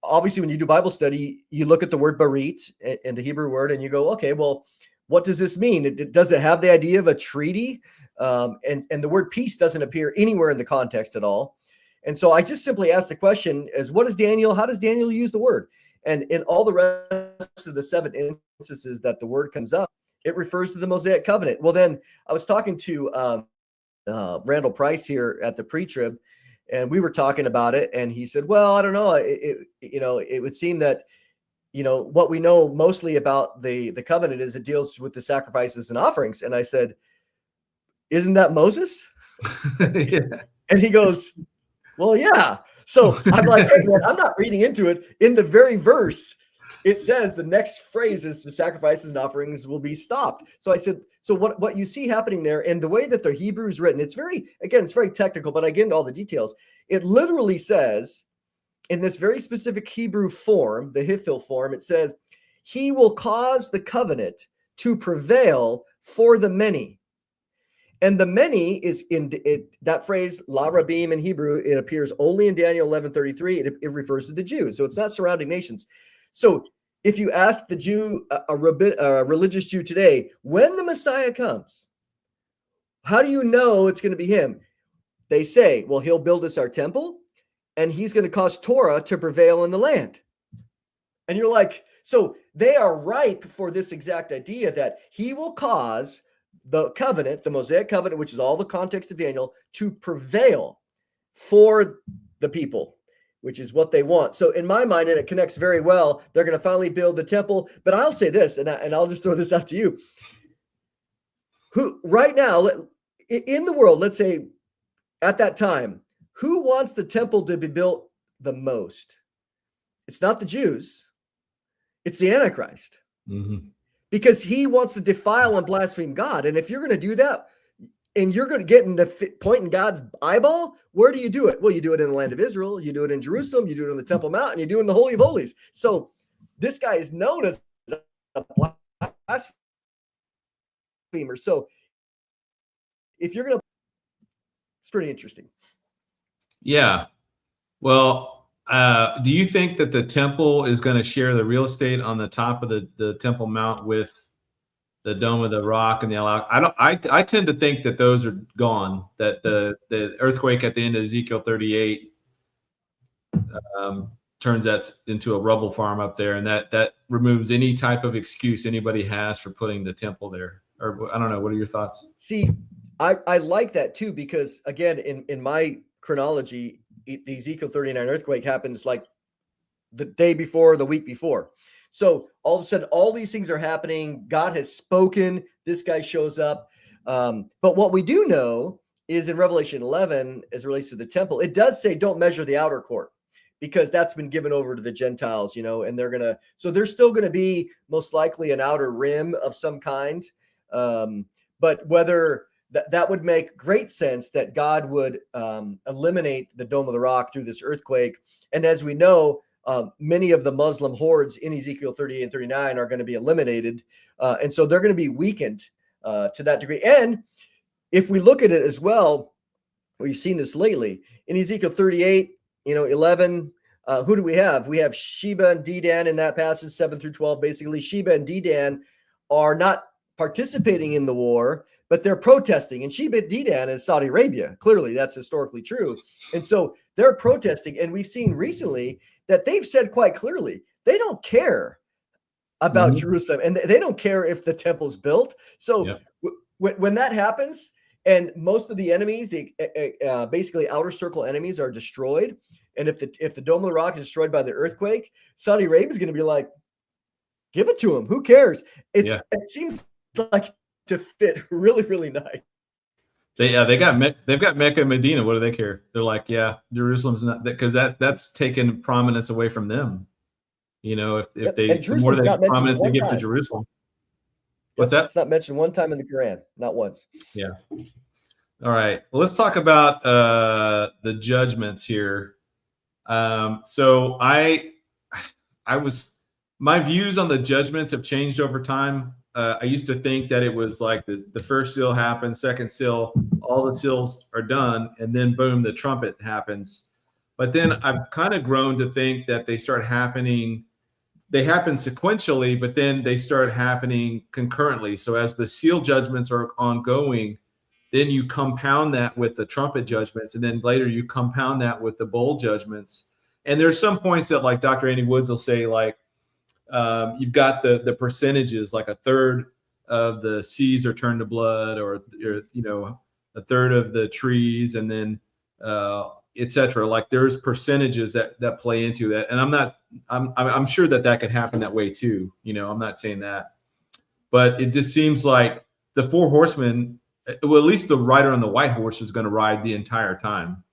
obviously when you do Bible study, you look at the word barit and the Hebrew word, and you go, okay, well, what does this mean? Does it have the idea of a treaty? And the word peace doesn't appear anywhere in the context at all. And so I just simply asked the question is, how does Daniel use the word? And in all the rest of the 7 instances that the word comes up, it refers to the Mosaic covenant. Well, then I was talking to Randall Price here at the pre-trib, and we were talking about it. And he said, well, I don't know. It would seem that, what we know mostly about the covenant is it deals with the sacrifices and offerings. And I said, isn't that Moses? Yeah. And he goes, well, yeah. So I'm like, hey, man, I'm not reading into it. In the very verse, it says the next phrase is the sacrifices and offerings will be stopped. So I said, so what you see happening there, and the way that the Hebrew is written, it's very technical, but I get into all the details. It literally says, in this very specific Hebrew form, the Hifil form, it says, he will cause the covenant to prevail for the many. And the many is in that phrase, la rabim in Hebrew, it appears only in Daniel 11:33. It refers to the Jews. So it's not surrounding nations. So if you ask the Jew, a religious Jew today, when the Messiah comes, how do you know it's going to be him? They say, well, he'll build us our temple, and he's going to cause Torah to prevail in the land. And you're like, so they are ripe for this exact idea that he will cause the covenant, the Mosaic covenant, which is all the context of Daniel, to prevail for the people, which is what they want. So in my mind, and it connects very well, they're going to finally build the temple. But I'll say this, and I'll just throw this out to you. Who right now in the world, let's say at that time, who wants the temple to be built the most, it's not the Jews, it's the Antichrist. Mm-hmm. Because he wants to defile and blaspheme God. And if you're going to do that, and you're going to get in the point in God's eyeball, where do you do it? Well, you do it in the land of Israel, you do it in Jerusalem, you do it on the Temple Mount, and you do it in the Holy of Holies. So this guy is known as a blasphemer. So if you're going to, it's pretty interesting. Yeah. Well, do you think that the temple is going to share the real estate on the top of the Temple Mount with the Dome of the Rock and the I tend to think that those are gone, that the earthquake at the end of Ezekiel 38 turns that into a rubble farm up there, and that removes any type of excuse anybody has for putting the temple there. Or I don't know, what are your thoughts? See, I like that too, because again, in my chronology, the Ezekiel 39 earthquake happens like the day before, the week before. So all of a sudden, all these things are happening. God has spoken. This guy shows up. But what we do know is in Revelation 11, as it relates to the temple, it does say don't measure the outer court, because that's been given over to the Gentiles, and so there's still going to be most likely an outer rim of some kind. But whether that would make great sense that God would eliminate the Dome of the Rock through this earthquake. And as we know, many of the Muslim hordes in Ezekiel 38 and 39 are going to be eliminated. And so they're going to be weakened to that degree. And if we look at it as well, we've seen this lately in Ezekiel 38, 11, who do we have? We have Sheba and Dedan in that passage, 7 through 12. Basically, Sheba and Dedan are not participating in the war, but they're protesting. And Sheba and Dedan is Saudi Arabia. Clearly, that's historically true. And so they're protesting. And we've seen recently that they've said quite clearly, they don't care about Jerusalem, and they don't care if the temple's built. So when that happens, and most of the enemies, the basically outer circle enemies, are destroyed, and if the Dome of the Rock is destroyed by the earthquake, Saudi Arabia is going to be like, give it to them. Who cares? It seems like to fit really, really nice. They've got Mecca and Medina. What do they care? They're like, Jerusalem's not, because that's taken prominence away from them. If the more prominence they give to Jerusalem. What's that? It's not mentioned one time in the Quran, not once. Yeah. All right. Well, let's talk about the judgments here. So my views on the judgments have changed over time. I used to think that it was like the first seal happens, second seal, all the seals are done, and then boom, the trumpet happens. But then I've kind of grown to think that they happen sequentially, but then they start happening concurrently. So as the seal judgments are ongoing, then you compound that with the trumpet judgments, and then later you compound that with the bowl judgments. And there's some points that, like Dr. Andy Woods will say, like, you've got the percentages, like a third of the seas are turned to blood, or a third of the trees, and then etc. Like there's percentages that play into that. And I'm sure that could happen that way too. I'm not saying that, but it just seems like the four horsemen, well, at least the rider on the white horse is going to ride the entire time,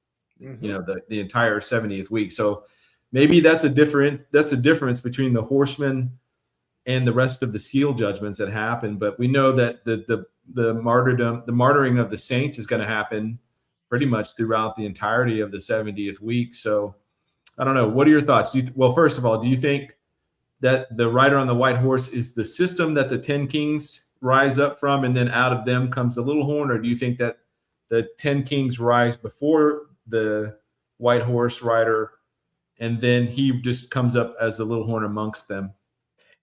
the entire 70th week. So maybe that's a difference between the horsemen and the rest of the seal judgments that happen. But we know that the martyring of the saints is going to happen pretty much throughout the entirety of the 70th week. So I don't know. What are your thoughts? Well, first of all, do you think that the rider on the white horse is the system that the 10 kings rise up from, and then out of them comes the little horn? Or do you think that the 10 kings rise before the white horse rider, and then he just comes up as the little horn amongst them?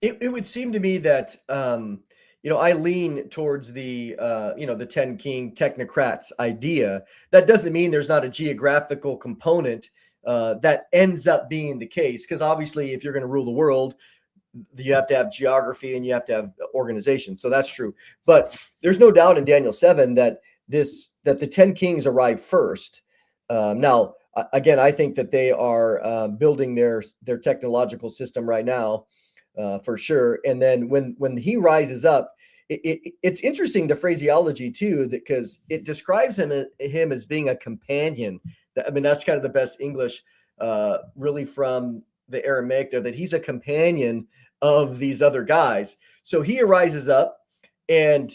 It would seem to me that, I lean towards the 10 king technocrats idea. That doesn't mean there's not a geographical component that ends up being the case. Because obviously, if you're going to rule the world, you have to have geography and you have to have organization. So that's true. But there's no doubt in Daniel 7 that the 10 kings arrive first. Now, again, I think that they are building their technological system right now. For sure. And then when he rises up, it's interesting, the phraseology too, because it describes him as being a companion. I mean, that's kind of the best English. really from the Aramaic there, that he's a companion of these other guys. So he arises up, and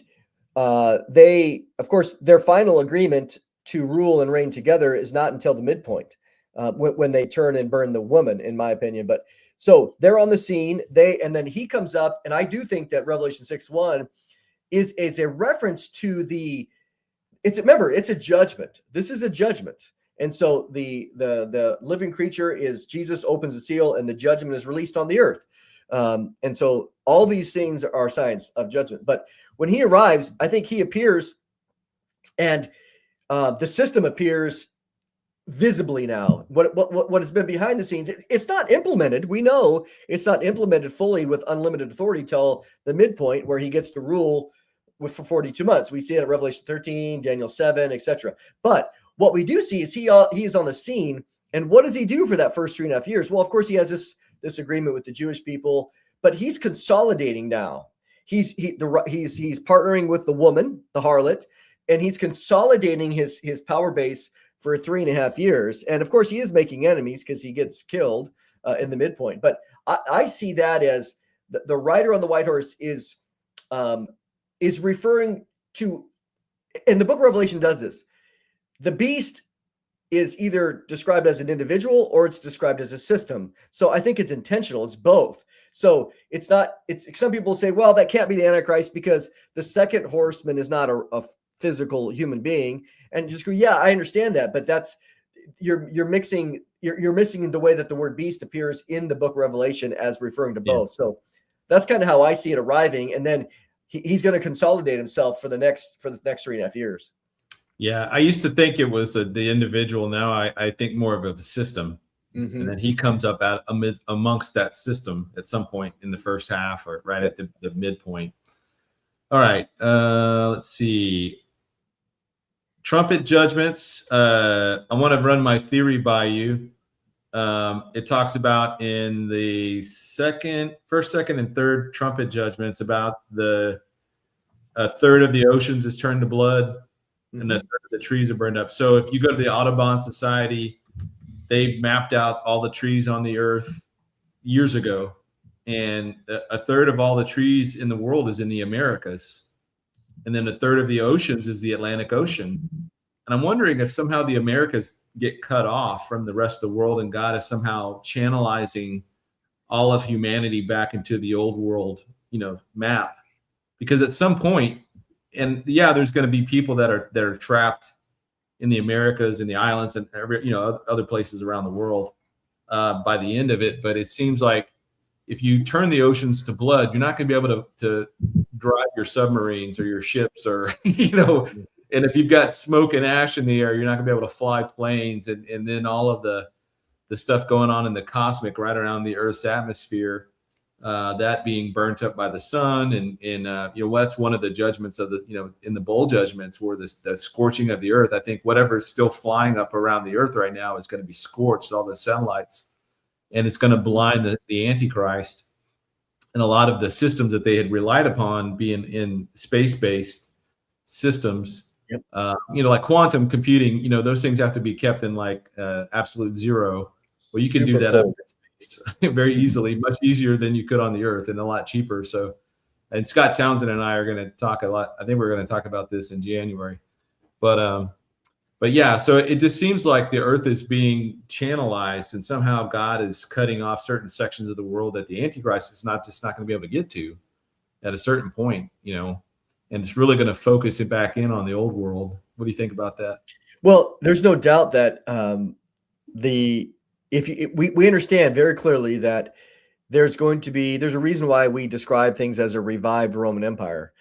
they, of course, their final agreement to rule and reign together is not until the midpoint, when they turn and burn the woman, in my opinion. But so they're on the scene, and then he comes up, and I do think that Revelation 6:1 is a reference to remember, it's a judgment. This is a judgment. And so the living creature is Jesus opens the seal, and the judgment is released on the earth. And so all these things are signs of judgment. But when he arrives, I think he appears, and the system appears visibly now. What has been behind the scenes, it's not implemented. We know it's not implemented fully with unlimited authority till the midpoint, where he gets to rule for 42 months. We see it at Revelation 13, Daniel 7, etc. But what we do see is he is on the scene, and what does he do for that first 3.5 years? Well, of course, he has this agreement with the Jewish people, but he's consolidating now. He's partnering with the woman, the harlot, and he's consolidating his power base for 3.5 years. And of course, he is making enemies because he gets killed in the midpoint. But I see that as the rider on the white horse is referring to, and the book of Revelation does this. The beast is either described as an individual or it's described as a system. So I think it's intentional. It's both. So it's not, some people say, well, that can't be the Antichrist because the second horseman is not a physical human being. And just go, yeah, I understand that, but you're missing the way that the word beast appears in the book of Revelation as referring to both. So that's kind of how I see it arriving. And then he's going to consolidate himself for the next 3.5 years. Yeah, I used to think it was the individual. Now I think more of a system. Mm-hmm. And then he comes up amongst that system at some point in the first half, or right at the midpoint. All right, let's see. Trumpet judgments. I want to run my theory by you. It talks about in the first, second, and third trumpet judgments about a third of the oceans is turned to blood. And a third of the trees are burned up. So if you go to the Audubon Society, they mapped out all the trees on the earth years ago, and a third of all the trees in the world is in the Americas, and then a third of the oceans is the Atlantic Ocean. And I'm wondering if somehow the Americas get cut off from the rest of the world, and God is somehow channelizing all of humanity back into the old world, map, because at some point. And yeah, there's going to be people that are trapped in the Americas and the islands and other places around the world by the end of it. But it seems like if you turn the oceans to blood, you're not going to be able to drive your submarines or your ships, or And if you've got smoke and ash in the air, you're not going to be able to fly planes. And then all of the stuff going on in the cosmic right around the Earth's atmosphere. That being burnt up by the sun, and that's one of the judgments of in the bowl judgments, where the scorching of the earth. I think whatever is still flying up around the earth right now is going to be scorched, all the satellites, and it's going to blind the Antichrist. And a lot of the systems that they had relied upon being in space-based systems, like quantum computing, those things have to be kept in absolute zero. Well, you can do that up very easily, much easier than you could on the earth, and a lot cheaper. So, and Scott Townsend and I are going to talk a lot. I think we're going to talk about this in January, but yeah, so it just seems like the earth is being channelized, and somehow God is cutting off certain sections of the world that the Antichrist is not going to be able to get to at a certain point, and it's really going to focus it back in on the old world. What do you think about that? Well, there's no doubt that we understand very clearly that there's a reason why we describe things as a revived Roman Empire.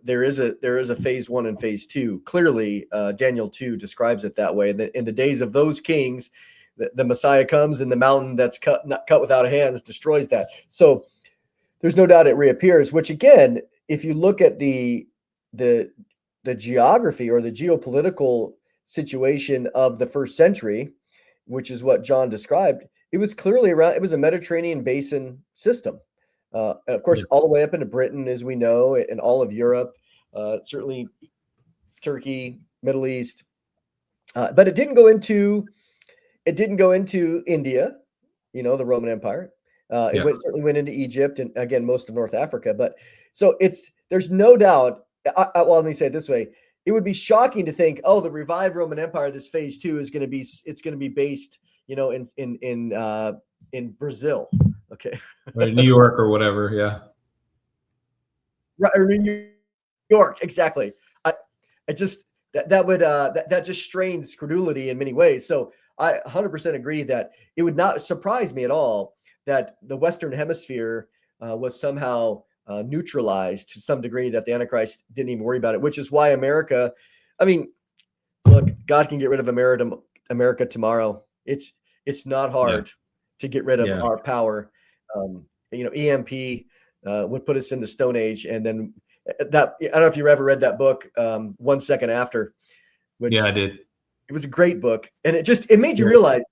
There is a phase 1 and phase 2. Clearly, Daniel 2 describes it that way. That in the days of those kings, the Messiah comes, and the mountain that's not cut without hands destroys that. So there's no doubt it reappears. Which again, if you look at the geography or the geopolitical situation of the first century, which is what John described, it was clearly it was a Mediterranean basin system. Of course, all the way up into Britain, as we know, and all of Europe, certainly Turkey, Middle East. But it didn't go into it didn't go into India, the Roman Empire. It certainly went into Egypt and again most of North Africa. But so there's no doubt. Well, let me say it this way: it would be shocking to think, oh, the revived Roman Empire, this phase 2 is going to be based, in Brazil, okay, or New York or whatever, yeah, right, or New York, exactly. I just that just strains credulity in many ways. So I 100% agree that it would not surprise me at all that the Western Hemisphere was somehow neutralized to some degree, that the Antichrist didn't even worry about it, which is why America, I mean, look, God can get rid of America tomorrow. It's not hard to get rid of our power. EMP would put us in the Stone Age, and then that, I don't know if you ever read that book, 1 Second After. Which, I did. It was a great book, and it made you realize,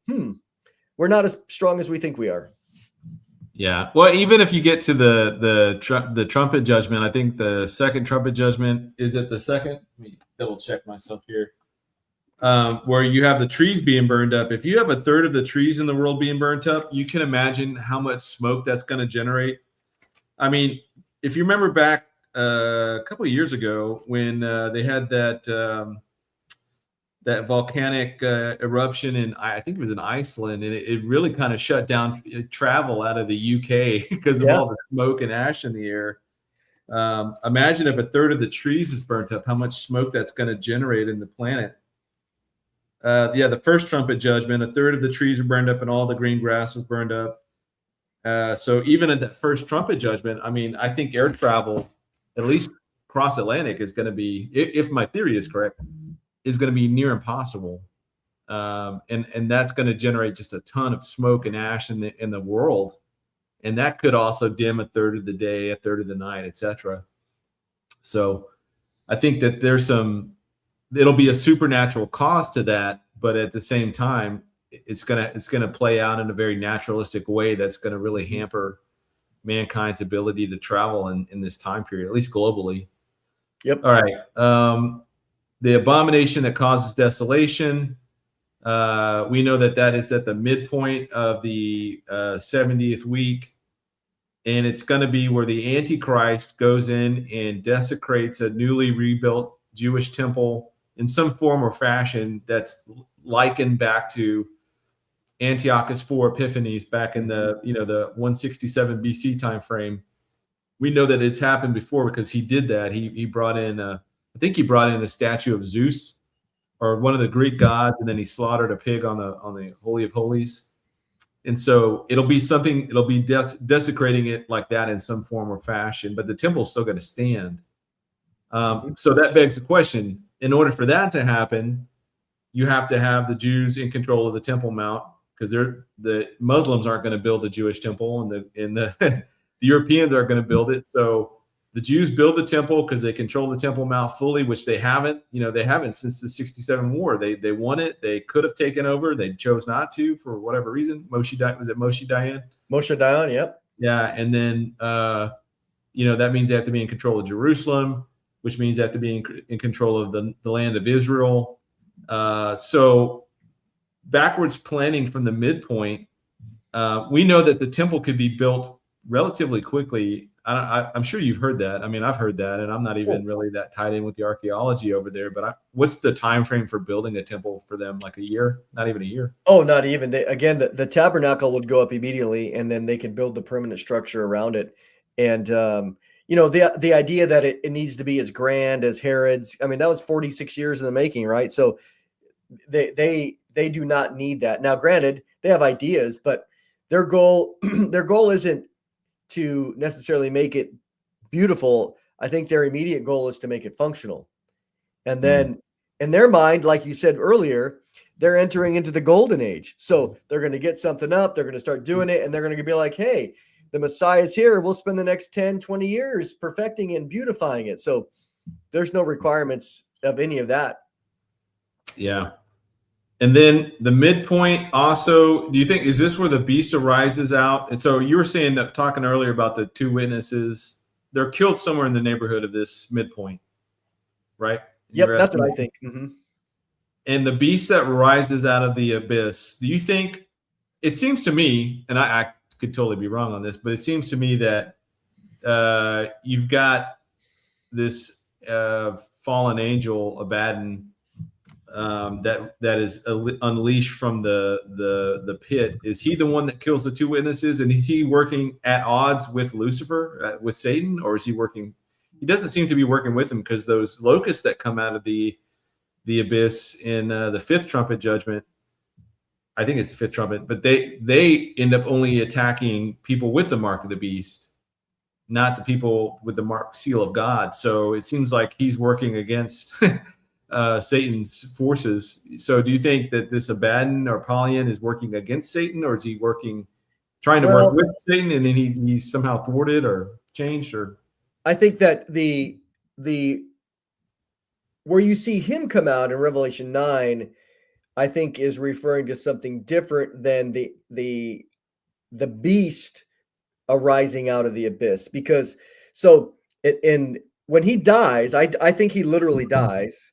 we're not as strong as we think we are. Yeah. Well, even if you get to the trumpet judgment, I think the second trumpet judgment is at the second. Let me double check myself here. Where you have the trees being burned up. If you have a third of the trees in the world being burnt up, you can imagine how much smoke that's going to generate. I mean, if you remember back a couple of years ago when they had that volcanic eruption in, I think it was in Iceland, and it really kind of shut down travel out of the UK because of all the smoke and ash in the air. Imagine if a third of the trees is burnt up, how much smoke that's going to generate in the planet. The first trumpet judgment, a third of the trees were burned up and all the green grass was burned up. So even at that first trumpet judgment, I mean, I think air travel, at least cross Atlantic, is going to be, if my theory is correct, is going to be near impossible. And that's going to generate just a ton of smoke and ash in the world. And that could also dim a third of the day, a third of the night, etc. So I think that it'll be a supernatural cost to that, but at the same time, it's gonna play out in a very naturalistic way that's going to really hamper mankind's ability to travel in this time period, at least globally. Yep. All right. The abomination that causes desolation. We know that is at the midpoint of the 70th week. And it's going to be where the Antichrist goes in and desecrates a newly rebuilt Jewish temple in some form or fashion that's likened back to Antiochus IV Epiphanes back in the 167 BC time frame. We know that it's happened before because he did that. He brought in I think he brought in a statue of Zeus or one of the Greek gods, and then he slaughtered a pig on the Holy of Holies. And so it'll be desecrating it like that in some form or fashion, but the temple's still going to stand. So that begs the question: in order for that to happen, you have to have the Jews in control of the Temple Mount, because the Muslims aren't going to build the Jewish temple, and the Europeans are going to build it. So the Jews build the temple because they control the Temple Mount fully, which they haven't. They haven't since the 67 war. They won it. They could have taken over. They chose not to for whatever reason. Moshe Dayan? Moshe Dayan, yep. Yeah, and then that means they have to be in control of Jerusalem, which means they have to be in control of the land of Israel. So backwards planning from the midpoint, we know that the temple could be built relatively quickly. I'm sure you've heard that. I mean, I've heard that, and I'm not even really that tied in with the archaeology over there. But what's the time frame for building a temple for them? Like a year? Not even a year? Oh, not even. The tabernacle would go up immediately, and then they could build the permanent structure around it. And the idea that it needs to be as grand as Herod's. I mean, that was 46 years in the making, right? So they do not need that. Now, granted, they have ideas, but their goal isn't to necessarily make it beautiful. I think their immediate goal is to make it functional. And then in their mind, like you said earlier, they're entering into the golden age. So they're going to get something up, they're going to start doing it, and they're going to be like, hey, the Messiah is here. We'll spend the next 10, 20 years perfecting and beautifying it. So there's no requirements of any of that. Yeah. And then the midpoint also, do you think, is this where the beast arises out? And so you were saying, talking earlier about the two witnesses, they're killed somewhere in the neighborhood of this midpoint, right? Yep, that's what I think. Mm-hmm. and the beast that rises out of the abyss, do you think, it seems to me, and I could totally be wrong on this, but it seems to me that you've got this fallen angel, Abaddon, that is unleashed from the pit. Is he the one that kills the two witnesses, and is he working at odds with Lucifer, with Satan, or is he working? He doesn't seem to be working with him, because those locusts that come out of the abyss in the fifth trumpet judgment, I think it's the fifth trumpet, but they end up only attacking people with the mark of the beast, not the people with the mark seal of God. So it seems like he's working against Satan's forces. So do you think that this Abaddon or Apollyon is working against Satan, or is he trying to work with Satan, and then he's somehow thwarted or changed? Or I think that the where you see him come out in Revelation 9, I think is referring to something different than the beast arising out of the abyss. Because when he dies, I think he literally dies,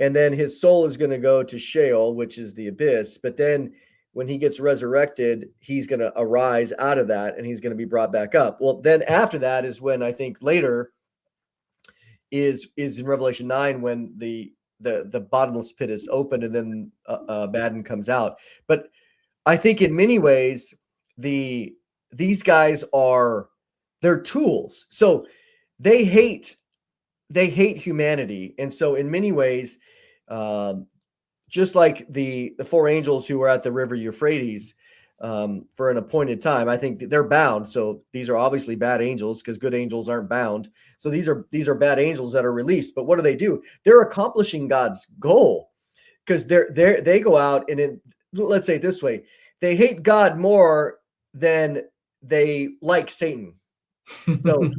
and then his soul is going to go to Sheol, which is the abyss. But then when he gets resurrected, he's going to arise out of that, and he's going to be brought back up. Well, then after that is when I think later is in Revelation 9, when the bottomless pit is opened, and then Abaddon comes out. But I think in many ways these guys they're tools. So they hate humanity, and so in many ways, just like the four angels who were at the river Euphrates for an appointed time, I think they're bound. So these are obviously bad angels, because good angels aren't bound. So these are bad angels that are released. But what do? They're accomplishing God's goal, because they go out and let's say it this way: they hate God more than they like Satan. So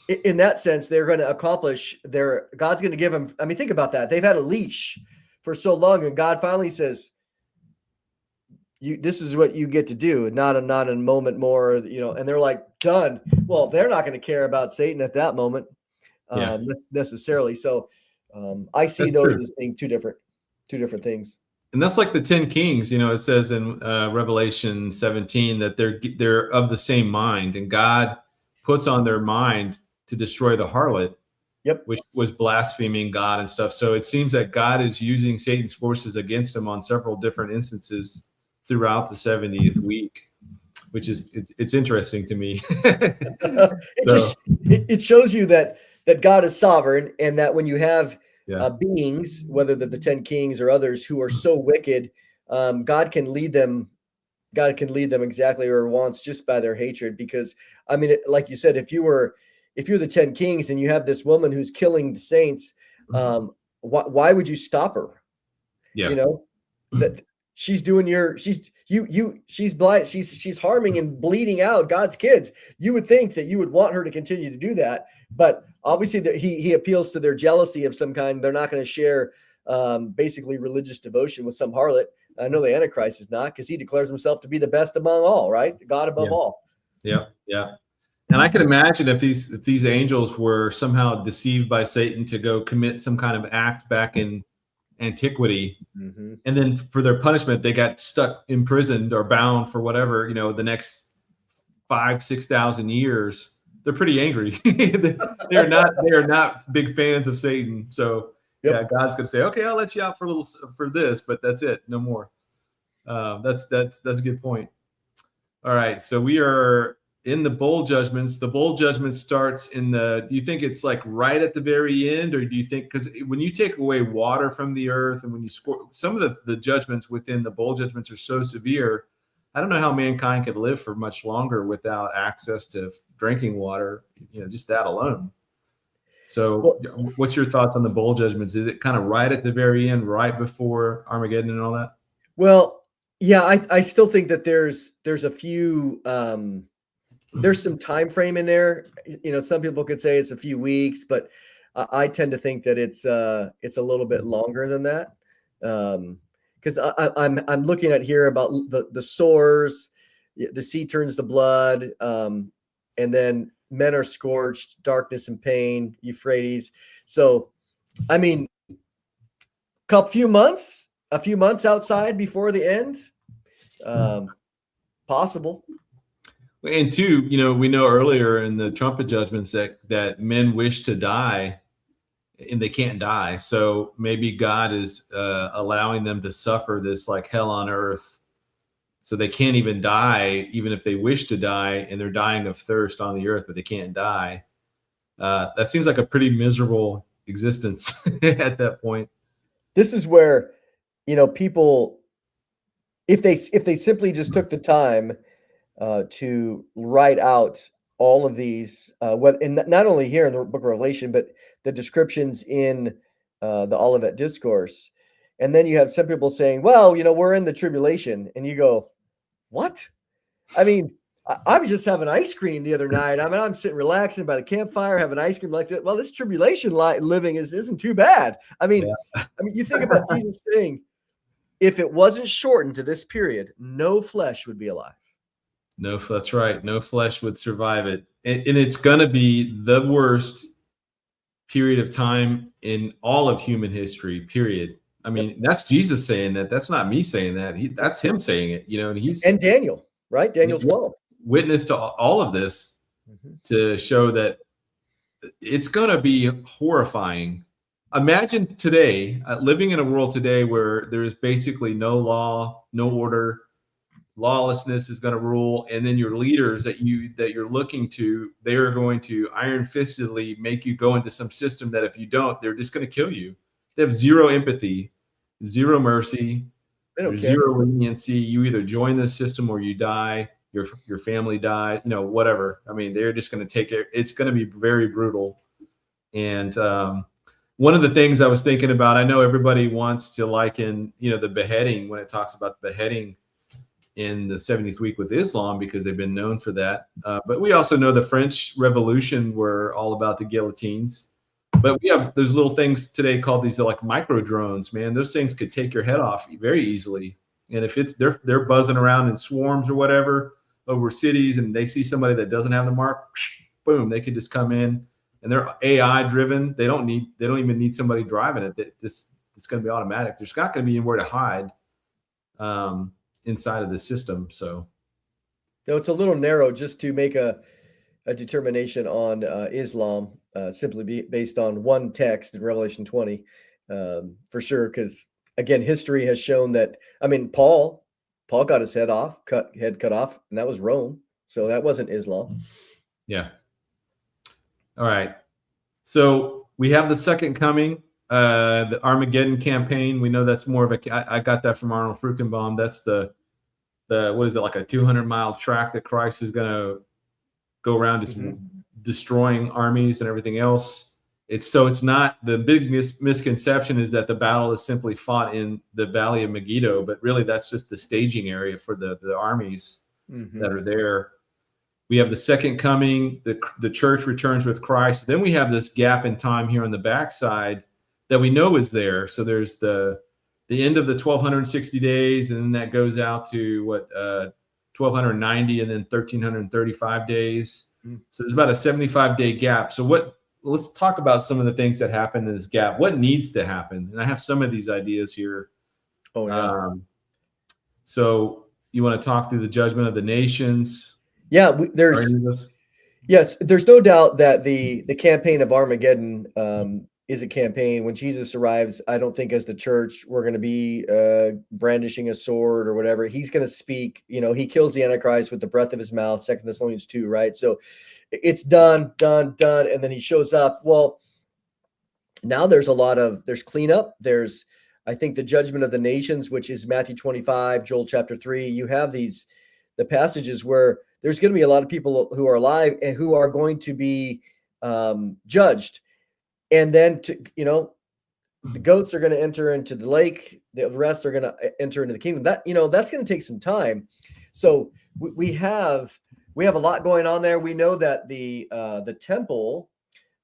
in that sense, they're going to accomplish God's going to give them. I mean, think about that. They've had a leash for so long, and God finally says, this is what you get to do, not a moment more, and they're like, done. Well, they're not going to care about Satan at that moment necessarily. So I see those as being two different things. And that's like the 10 kings. It says in Revelation 17 that they're of the same mind, and God puts on their mind to destroy the harlot, which was blaspheming God and stuff. So it seems that God is using Satan's forces against him on several different instances throughout the 70th week, which is it's interesting to me. It shows you that God is sovereign, and that when you have beings, whether they're the 10 kings or others, who are so wicked, God can lead them exactly where he wants, just by their hatred. Because I mean, like you said, if you're the 10 kings and you have this woman who's killing the saints, why would you stop her? That she's doing she's harming and bleeding out God's kids. You would think that you would want her to continue to do that, but obviously that he appeals to their jealousy of some kind. They're not going to share basically religious devotion with some harlot. I know the Antichrist is not, because he declares himself to be the best among all, right? God above all. Yeah. And I can imagine if these angels were somehow deceived by Satan to go commit some kind of act back in antiquity, and then for their punishment they got stuck, imprisoned, or bound for whatever, the next 5,000-6,000 years. They're pretty angry. they are not big fans of Satan. So God's gonna say, okay, I'll let you out for this, but that's it, no more. That's a good point. All right, so we are in the bowl judgments. The bowl judgment starts do you think it's like right at the very end, or do you think, because when you take away water from the earth, and when you score, some of the judgments within the bowl judgments are so severe, I don't know how mankind could live for much longer without access to drinking water, just that alone. So what's your thoughts on the bowl judgments? Is it kind of right at the very end, right before Armageddon and all that? Well, yeah, I still think that there's a few, there's some time frame in there. Some people could say it's a few weeks, but I tend to think that it's a little bit longer than that. Because I'm looking at here about the sores, the sea turns to blood, and then men are scorched, darkness and pain, Euphrates. So, I mean, few months, a few months outside before the end. Possible. And two, we know earlier in the trumpet judgments that men wish to die and they can't die. So maybe God is allowing them to suffer this like hell on earth. So they can't even die, even if they wish to die, and they're dying of thirst on the earth, but they can't die. That seems like a pretty miserable existence at that point. This is where, people, if they simply just took the time to write out all of these, and not only here in the book of Revelation, but the descriptions in the Olivet Discourse. And then you have some people saying, well, we're in the tribulation. And you go, what? I mean, I was just having ice cream the other night. I mean, I'm sitting relaxing by the campfire, having ice cream like that. Well, this tribulation living isn't too bad. I mean, you think about Jesus saying, if it wasn't shortened to this period, no flesh would be alive. No, that's right. No flesh would survive it. And it's going to be the worst period of time in all of human history, period. I mean, that's Jesus saying that. That's not me saying that. That's him saying it, and Daniel, right? Daniel 12. Witness to all of this to show that it's going to be horrifying. Imagine today, living in a world today where there is basically no law, no order, lawlessness is going to rule, and then your leaders that you're looking to, they are going to iron-fistedly make you go into some system that if you don't, they're just going to kill you. They have zero empathy, zero mercy, zero leniency. You either join this system or you die. Your family die. Whatever. I mean, they're just going to take it. It's going to be very brutal. And one of the things I was thinking about, I know everybody wants to liken, the beheading when it talks about the beheading in the 70th week with Islam, because they've been known for that. But we also know the French Revolution were all about the guillotines. But we have those little things today called these like micro drones, man. Those things could take your head off very easily. And if they're buzzing around in swarms or whatever over cities, and they see somebody that doesn't have the mark, boom, they could just come in, and they're AI driven. They don't even need somebody driving it. It's going to be automatic. There's not going to be anywhere to hide inside of the system. So it's a little narrow just to make a determination on Islam, simply based on one text in Revelation 20, for sure. Because again, history has shown that. I mean, Paul got his head cut off, and that was Rome. So that wasn't Islam. Yeah. All right. So we have the second coming, the Armageddon campaign. We know that's more of I got that from Arnold Fruchtenbaum. That's the what is it, like a 200-mile track that Christ is going to go around just destroying armies and everything else. It's not, the big misconception is that the battle is simply fought in the Valley of Megiddo, but really that's just the staging area for the armies that are there. We have the second coming, the church returns with Christ. Then we have this gap in time here on the backside that we know is there. So there's the end of the 1260 days, and then that goes out to 1290 and then 1335 days. So there's about a 75-day gap. So let's talk about some of the things that happen in this gap. What needs to happen? And I have some of these ideas here. Oh, yeah. So you want to talk through the judgment of the nations? Yeah, yes, there's no doubt that the campaign of Armageddon is a campaign. When Jesus arrives, I don't think as the church we're going to be brandishing a sword or whatever. He's going to speak. He kills the Antichrist with the breath of his mouth, 2 Thessalonians 2, right? So it's done, and then he shows up. Well, now there's cleanup. There's, I think, the judgment of the nations, which is Matthew 25, Joel chapter 3. You have the passages where there's going to be a lot of people who are alive and who are going to be judged. And then, the goats are going to enter into the lake. The rest are going to enter into the kingdom. That's going to take some time. So we have a lot going on there. We know that the temple,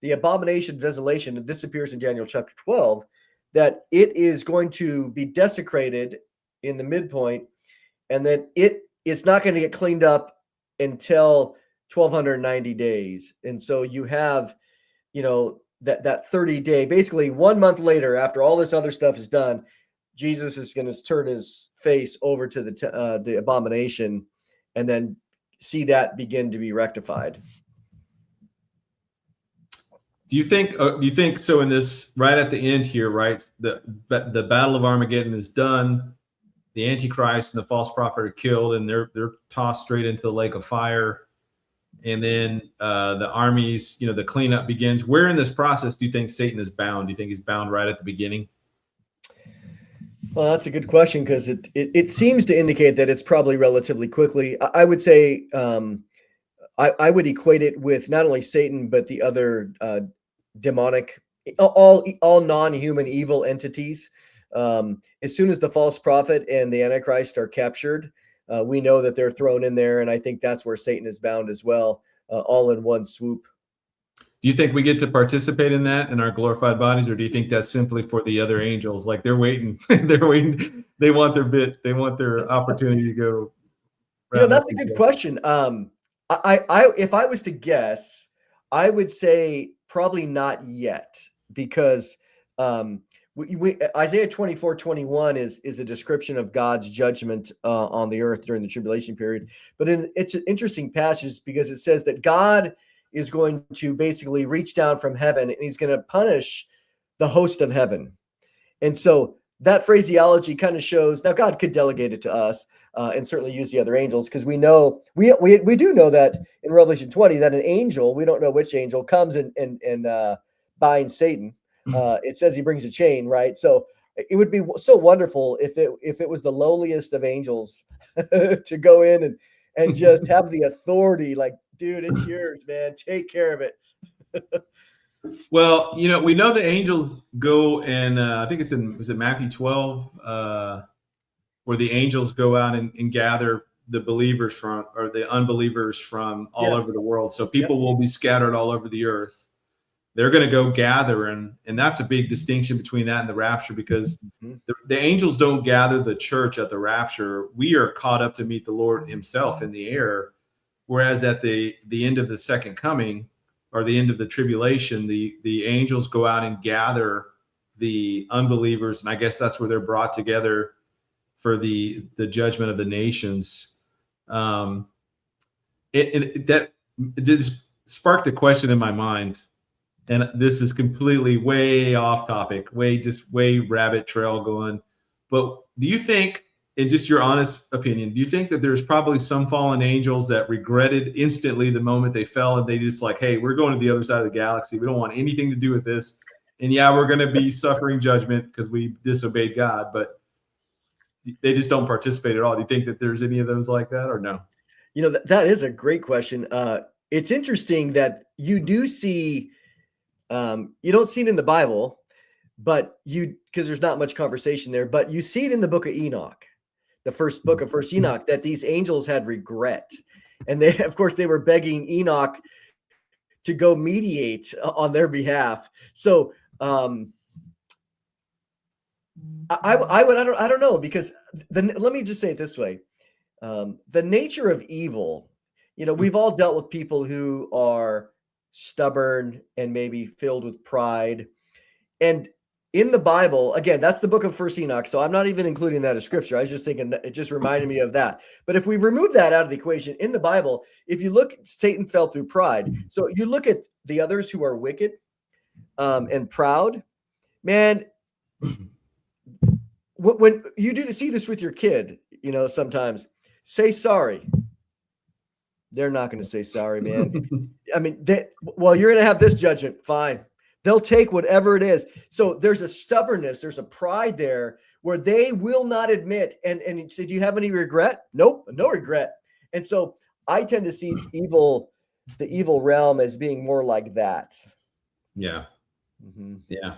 the abomination of desolation, and this appears in Daniel chapter 12, that it is going to be desecrated in the midpoint, and then it's not going to get cleaned up until 1290 days. And so you have, that 30-day, basically 1 month later, after all this other stuff is done, Jesus is going to turn his face over to the abomination, and then see that begin to be rectified. Do you think so? In this, right at the end here, right, the battle of Armageddon is done. The Antichrist and the false prophet are killed, and they're tossed straight into the lake of fire. And then the armies, the cleanup begins. Where in this process do you think Satan is bound? Do you think he's bound right at the beginning? Well, that's a good question, because it seems to indicate that it's probably relatively quickly. I would say I would equate it with not only Satan, but the other demonic, all non-human evil entities. As soon as the false prophet and the Antichrist are captured, we know that they're thrown in there, and I think that's where Satan is bound as well, all in one swoop. Do you think we get to participate in that in our glorified bodies, or do you think that's simply for the other angels? Like they're waiting, they're waiting. They want their bit. They want their opportunity to go. That's a good question. If I was to guess, I would say probably not yet, because Isaiah 24:21 is a description of God's judgment on the earth during the tribulation period. But it's an interesting passage, because it says that God is going to basically reach down from heaven, and he's going to punish the host of heaven. And so that phraseology kind of shows, now God could delegate it to us and certainly use the other angels, because we know, we do know that in Revelation 20, that an angel, we don't know which angel, comes and binds Satan. It says he brings a chain, right? So it would be so wonderful if it was the lowliest of angels to go in and just have the authority, like, dude, it's yours, man. Take care of it. Well, we know the angels go, and I think was it Matthew 12, where the angels go out and gather the believers or the unbelievers from all over the world. So people will be scattered all over the earth. They're going to go gather, and that's a big distinction between that and the rapture, because the angels don't gather the church at the rapture. We are caught up to meet the Lord himself in the air, whereas at the end of the second coming, or the end of the tribulation, the angels go out and gather the unbelievers, and I guess that's where they're brought together for the judgment of the nations. That just sparked a question in my mind. And this is completely way off topic, way rabbit trail going. But do you think, in just your honest opinion, do you think that there's probably some fallen angels that regretted instantly the moment they fell, and they just like, hey, we're going to the other side of the galaxy. We don't want anything to do with this. And yeah, we're going to be suffering judgment because we disobeyed God, but they just don't participate at all. Do you think that there's any of those like that, or no? That is a great question. It's interesting that you do see, you don't see it in the Bible, but because there's not much conversation there, but you see it in the book of Enoch, the first book of First Enoch, that these angels had regret. And they, of course, they were begging Enoch to go mediate on their behalf. So I don't know, because let me just say it this way. The nature of evil, we've all dealt with people who are stubborn and maybe filled with pride. And in the Bible, again, that's the book of First Enoch, so I'm not even including that as scripture. I was just thinking that it just reminded me of that. But if we remove that out of the equation, in the Bible, if you look, Satan fell through pride. So you look at the others who are wicked and proud, man. When you see this with your kid, sometimes say sorry. They're not going to say sorry, man. I mean, you're going to have this judgment. Fine. They'll take whatever it is. So there's a stubbornness, there's a pride there where they will not admit. And you say, do you have any regret? Nope, no regret. And so I tend to see the evil realm as being more like that. Yeah. Mm-hmm. Yeah.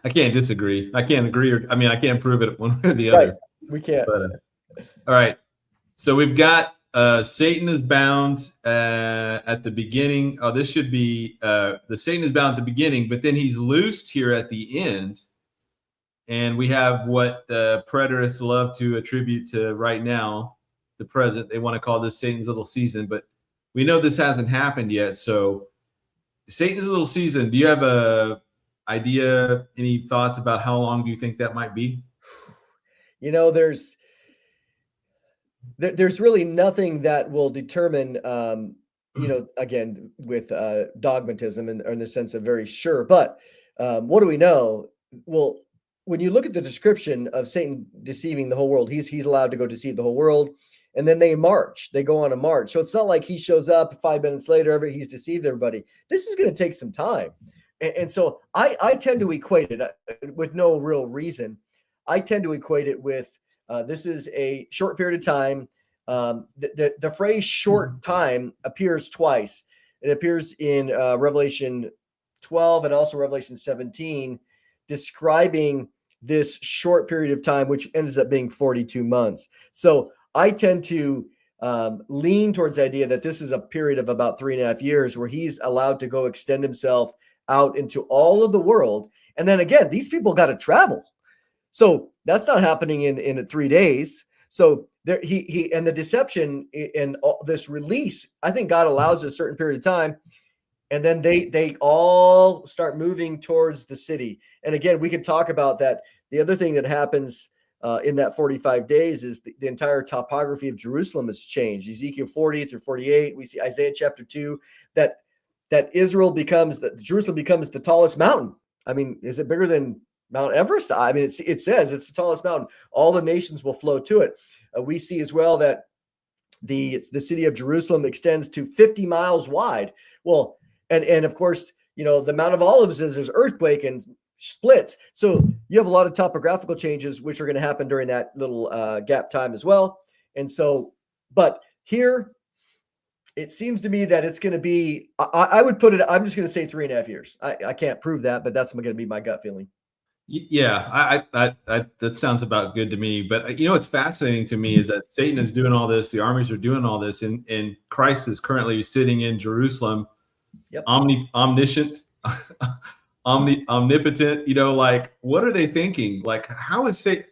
I can't disagree. I can't agree. I can't prove it one way or the other. Right. We can't. But, all right. So we've got Satan is bound at the beginning. Oh, this should be the Satan is bound at the beginning, but then he's loosed here at the end. And we have what the preterists love to attribute to right now, the present. They want to call this Satan's little season, but we know this hasn't happened yet. So Satan's little season, do you have a idea, any thoughts about how long do you think that might be? You know, there's really nothing that will determine, you know, again, with dogmatism and or in the sense of very sure. But what do we know? Well, when you look at the description of Satan deceiving the whole world, he's allowed to go deceive the whole world. And then they march, they go on a march. So it's not like he shows up 5 minutes later, he's deceived everybody. This is going to take some time. And so I tend to equate it with no real reason. I tend to equate it with this is a short period of time. The phrase short time appears twice. It appears in Revelation 12 and also Revelation 17, describing this short period of time, which ends up being 42 months. So I tend to lean towards the idea that this is a period of about 3.5 years where he's allowed to go extend himself out into all of the world. And then again, these people got to travel. So that's not happening in 3 days. So there, he and the deception and this release, I think God allows a certain period of time, and then they all start moving towards the city. And again, we could talk about that. The other thing that happens in that 45 days is the entire topography of Jerusalem has changed. Ezekiel 40 through 48, we see Isaiah chapter 2 that Jerusalem becomes the tallest mountain. I mean, is it bigger than Mount Everest? I mean, it says it's the tallest mountain. All the nations will flow to it. We see as well that the city of Jerusalem extends to 50 miles wide. Well, and of course, you know, the Mount of Olives is there's earthquake and splits. So you have a lot of topographical changes which are going to happen during that little gap time as well. And so, but here, it seems to me that it's going to be, I would put it, I'm just going to say 3.5 years. I can't prove that, but that's going to be my gut feeling. Yeah, I that sounds about good to me. But you know, what's fascinating to me is that Satan is doing all this, the armies are doing all this, and Christ is currently sitting in Jerusalem, yep. Omniscient, omnipotent. You know, like, what are they thinking? Like, how is Satan?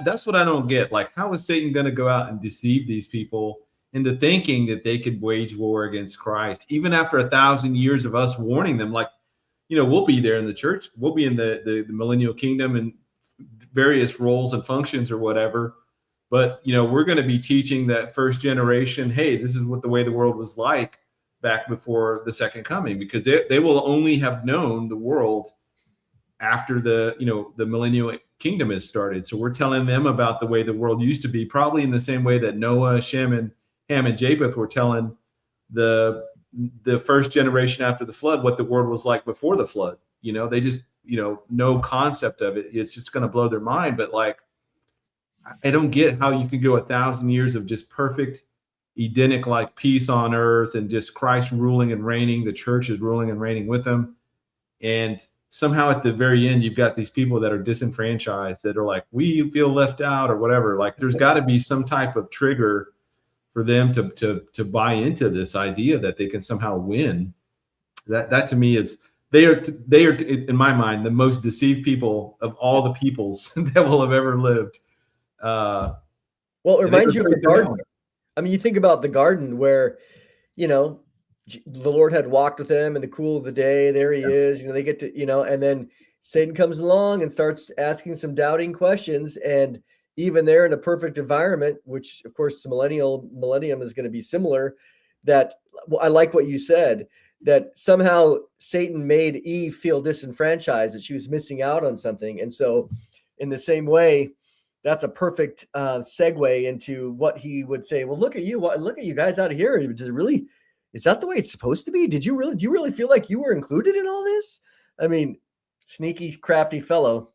That's what I don't get. Like, how is Satan going to go out and deceive these people into thinking that they could wage war against Christ, even after 1,000 years of us warning them? Like, you know, we'll be there in the church. We'll be in the Millennial Kingdom and various roles and functions or whatever. But, you know, we're going to be teaching that first generation, hey, this is what the way the world was like back before the second coming, because they will only have known the world after the Millennial Kingdom has started. So we're telling them about the way the world used to be, probably in the same way that Noah, Shem, and Ham, and Japheth were telling the first generation after the flood what the world was like before the flood. You know, they just, you know, no concept of it. It's just going to blow their mind. But like, I don't get how you could go 1,000 years of just perfect Edenic like peace on earth and just Christ ruling and reigning, the church is ruling and reigning with them, and somehow at the very end you've got these people that are disenfranchised that are like, we feel left out or whatever. Like, there's got to be some type of trigger for them to buy into this idea that they can somehow win. That to me is, they are in my mind the most deceived people of all the peoples that will have ever lived. Well, it reminds you of the garden. I mean, you think about the garden where, you know, the Lord had walked with them in the cool of the day. There he is, you know, they get to, you know, and then Satan comes along and starts asking some doubting questions. And even there in a perfect environment, which of course the millennium is going to be similar, that I like what you said, that somehow Satan made Eve feel disenfranchised, that she was missing out on something. And so in the same way, that's a perfect segue into what he would say. Well, look at you guys out of here. Is that the way it's supposed to be? Do you really feel like you were included in all this? I mean, sneaky, crafty fellow.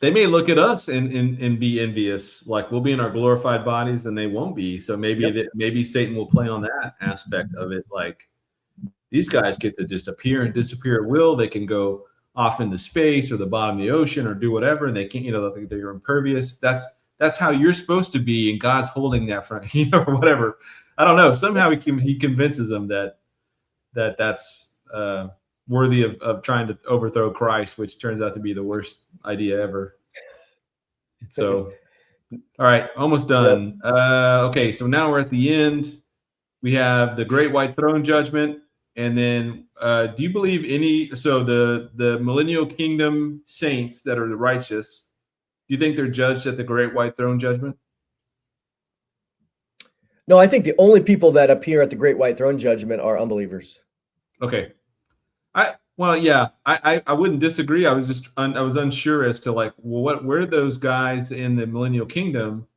They may look at us and be envious, like we'll be in our glorified bodies and they won't be. So maybe Satan will play on that aspect of it. Like, these guys get to just appear and disappear at will. They can go off into space or the bottom of the ocean or do whatever, and they can't, you know, they're impervious. That's how you're supposed to be, and God's holding that from, you know, or whatever. I don't know. Somehow he convinces them that's worthy of trying to overthrow Christ, which turns out to be the worst idea ever. So, all right, almost done. Yep. Okay, so now we're at the end. We have the Great White Throne Judgment. And then do you believe the Millennial Kingdom saints that are the righteous, you think they're judged at the Great White Throne Judgment? No, I think the only people that appear at the Great White Throne Judgment are unbelievers. Okay. I wouldn't disagree. I was unsure as to like, well, where are those guys in the Millennial Kingdom?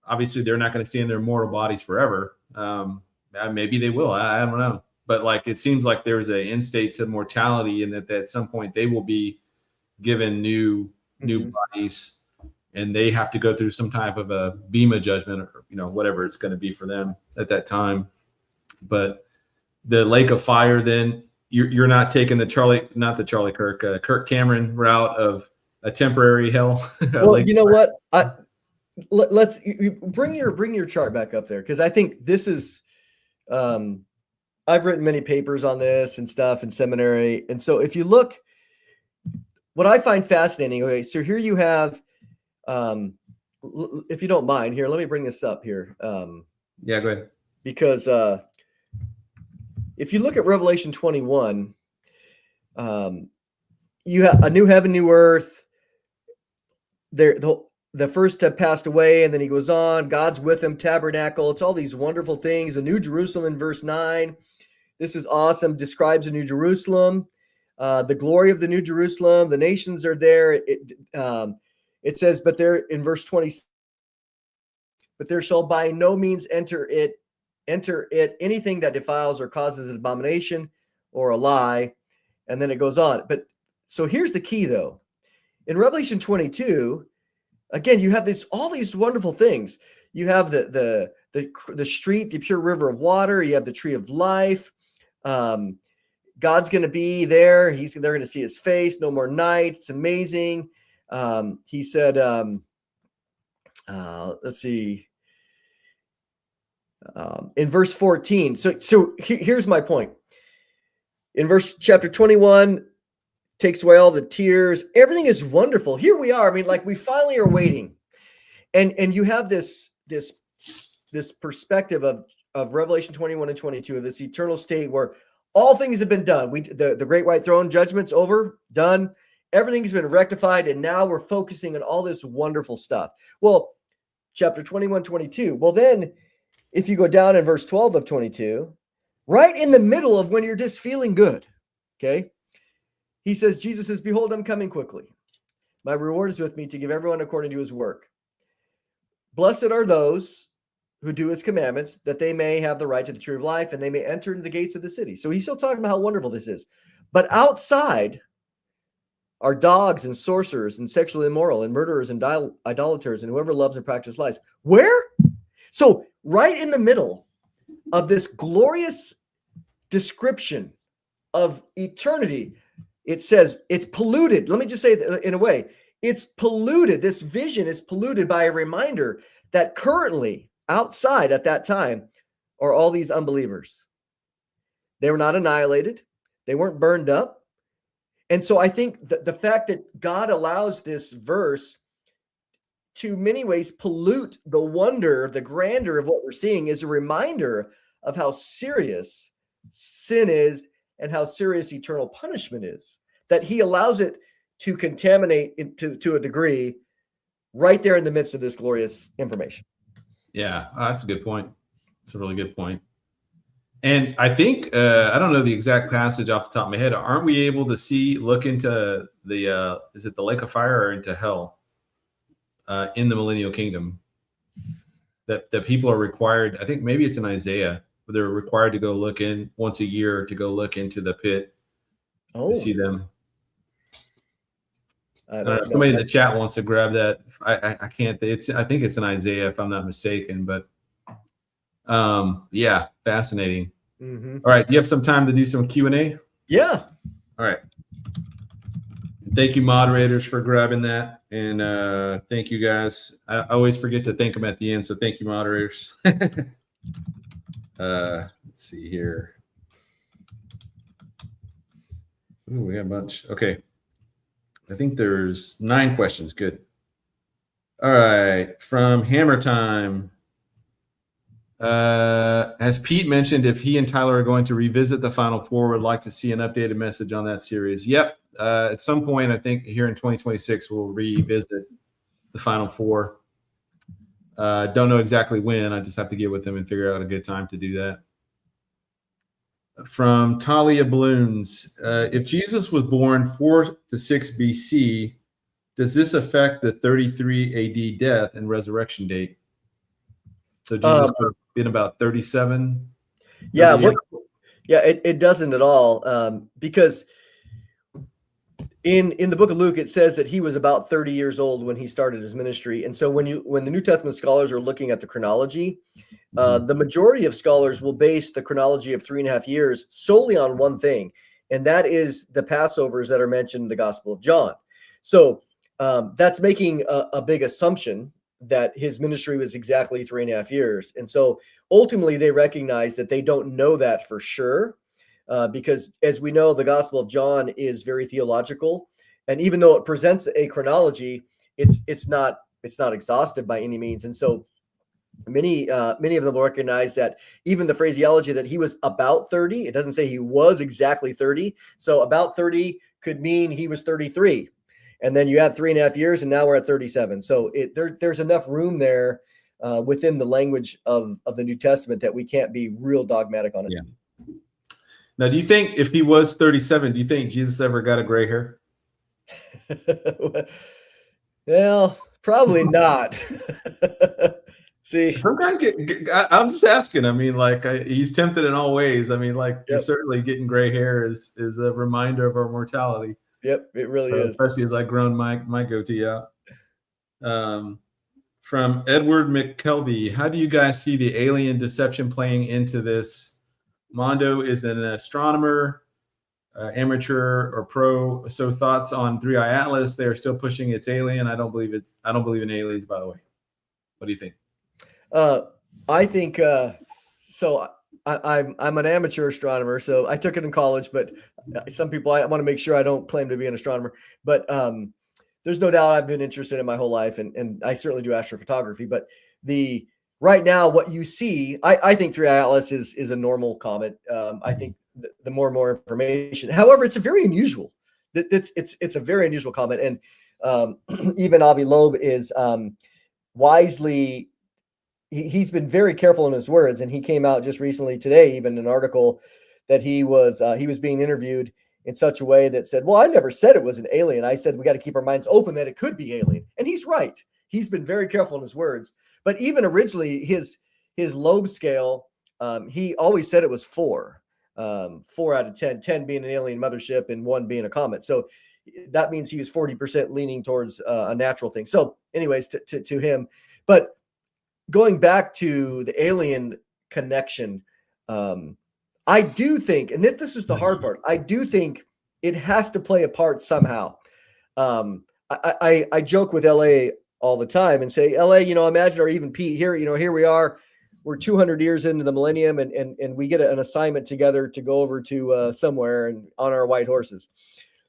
Obviously, they're not going to stay in their mortal bodies forever. Maybe they will. I don't know. But like, it seems like there's an end state to mortality, and that at some point they will be given new bodies, and they have to go through some type of a bema judgment, or whatever it's going to be for them at that time. But the lake of fire, then you're not taking the Kirk Cameron route of a temporary hell. Well, you know what? Let's bring your chart back up there, because I think this is. I've written many papers on this and stuff in seminary, and so if you look, what I find fascinating. Okay, so here you have, if you don't mind, here, let me bring this up here. Yeah, go ahead. Because if you look at Revelation 21, you have a new heaven, new earth. The first have passed away, and then he goes on. God's with him, tabernacle. It's all these wonderful things. The New Jerusalem in verse 9. This is awesome. Describes the New Jerusalem, the glory of the New Jerusalem. The nations are there. It says, but there in verse 20, but there shall by no means enter it anything that defiles or causes an abomination or a lie. And then it goes on. But so here's the key, though. In Revelation 22, again, you have all these wonderful things. You have the street, the pure river of water. You have the tree of life. God's going to be there. They're going to see his face. No more night. It's amazing. He said, let's see. In verse 14. So here's my point. In chapter 21, takes away all the tears. Everything is wonderful. Here we are. I mean, like, we finally are waiting. And you have this perspective of Revelation 21 and 22, of this eternal state where all things have been done. The Great White Throne Judgment's over, done. Everything's been rectified, and now we're focusing on all this wonderful stuff. Well, chapter 21, 22. Well, then, if you go down in verse 12 of 22, right in the middle of when you're just feeling good, okay? He says, Jesus says, behold, I'm coming quickly. My reward is with me to give everyone according to his work. Blessed are those who do his commandments, that they may have the right to the tree of life, and they may enter into the gates of the city. So he's still talking about how wonderful this is. But outside are dogs and sorcerers and sexually immoral and murderers and idolaters and whoever loves and practices lies. Where? So right in the middle of this glorious description of eternity, it says it's polluted. Let me just say it in a way. It's polluted. This vision is polluted by a reminder that currently outside at that time are all these unbelievers. They were not annihilated. They weren't burned up. And so I think the fact that God allows this verse to many ways pollute the wonder, the grandeur of what we're seeing is a reminder of how serious sin is and how serious eternal punishment is, that he allows it to contaminate it to a degree right there in the midst of this glorious information. Yeah, that's a good point. It's a really good point. And I think, I don't know the exact passage off the top of my head. Aren't we able to look into is it the lake of fire or into hell in the Millennial Kingdom? That people are required, I think maybe it's in Isaiah, where they're required to go look in once a year, to go look into the pit to see them. I don't know if somebody in the chat wants to grab that. I can't. I think it's in Isaiah, if I'm not mistaken. But yeah, fascinating. Mm-hmm. All right, do you have some time to do some Q&A? Yeah. All right. Thank you, moderators, for grabbing that, and thank you, guys. I always forget to thank them at the end, so thank you, moderators. Let's see here. Ooh, we got a bunch. Okay. I think there's 9 questions. Good. All right. From Hammer Time. As Pete mentioned, if he and Tyler are going to revisit the Final Four, would like to see an updated message on that series. Yep. At some point, I think here in 2026, we'll revisit the Final Four. Don't know exactly when. I just have to get with them and figure out a good time to do that. From Talia Balloons, if Jesus was born 4 to 6 BC, does this affect the 33 AD death and resurrection date? So Jesus would have been about 37. Yeah, it doesn't at all, because in the book of Luke, it says that he was about 30 years old when he started his ministry. And so when the New Testament scholars are looking at the chronology, the majority of scholars will base the chronology of 3.5 years solely on one thing, and that is the Passovers that are mentioned in the Gospel of John. So that's making a big assumption that his ministry was exactly 3.5 years. And so ultimately they recognize that they don't know that for sure, because as we know, the Gospel of John is very theological. And even though it presents a chronology, it's not exhaustive by any means. And so many of them recognize that even the phraseology that he was about 30, it doesn't say he was exactly 30. So about 30 could mean he was 33. And then you add 3.5 years, and now we're at 37. So there's enough room there within the language of the New Testament that we can't be real dogmatic on it. Yeah. Now, do you think if he was 37, do you think Jesus ever got a gray hair? Well, probably not. See, some guys I'm just asking. I mean, like, he's tempted in all ways. I mean, like, you're certainly getting gray hair is a reminder of our mortality. Yep, it really is. Especially as I've grown my goatee out. From Edward McKelvey, how do you guys see the alien deception playing into this? Mondo is an astronomer, amateur or pro. So thoughts on 3i Atlas? They are still pushing its alien. I don't believe in aliens, by the way. What do you think? I think so. I'm an amateur astronomer, so I took it in college, but some people, I want to make sure I don't claim to be an astronomer, but there's no doubt I've been interested in my whole life, and I certainly do astrophotography. But right now, what you see, I think 3i Atlas is a normal comet. I think the more and more information, however, it's a very unusual. It's a very unusual comet, and even Avi Loeb is wisely. He's been very careful in his words, and he came out just recently today, even an article that he was being interviewed in such a way that said, well, I never said it was an alien. I said we got to keep our minds open that it could be alien. And he's right. He's been very careful in his words. But even originally, his Loeb scale, he always said it was 4. 4 out of 10, 10 being an alien mothership and 1 being a comet. So that means he was 40% leaning towards a natural thing. So anyways, to him. But going back to the alien connection, I do think, and this is the hard part, I do think it has to play a part somehow. I joke with LA all the time and say, LA, imagine, or even Pete here, here we are, we're 200 years into the millennium, and we get an assignment together to go over to somewhere and on our white horses.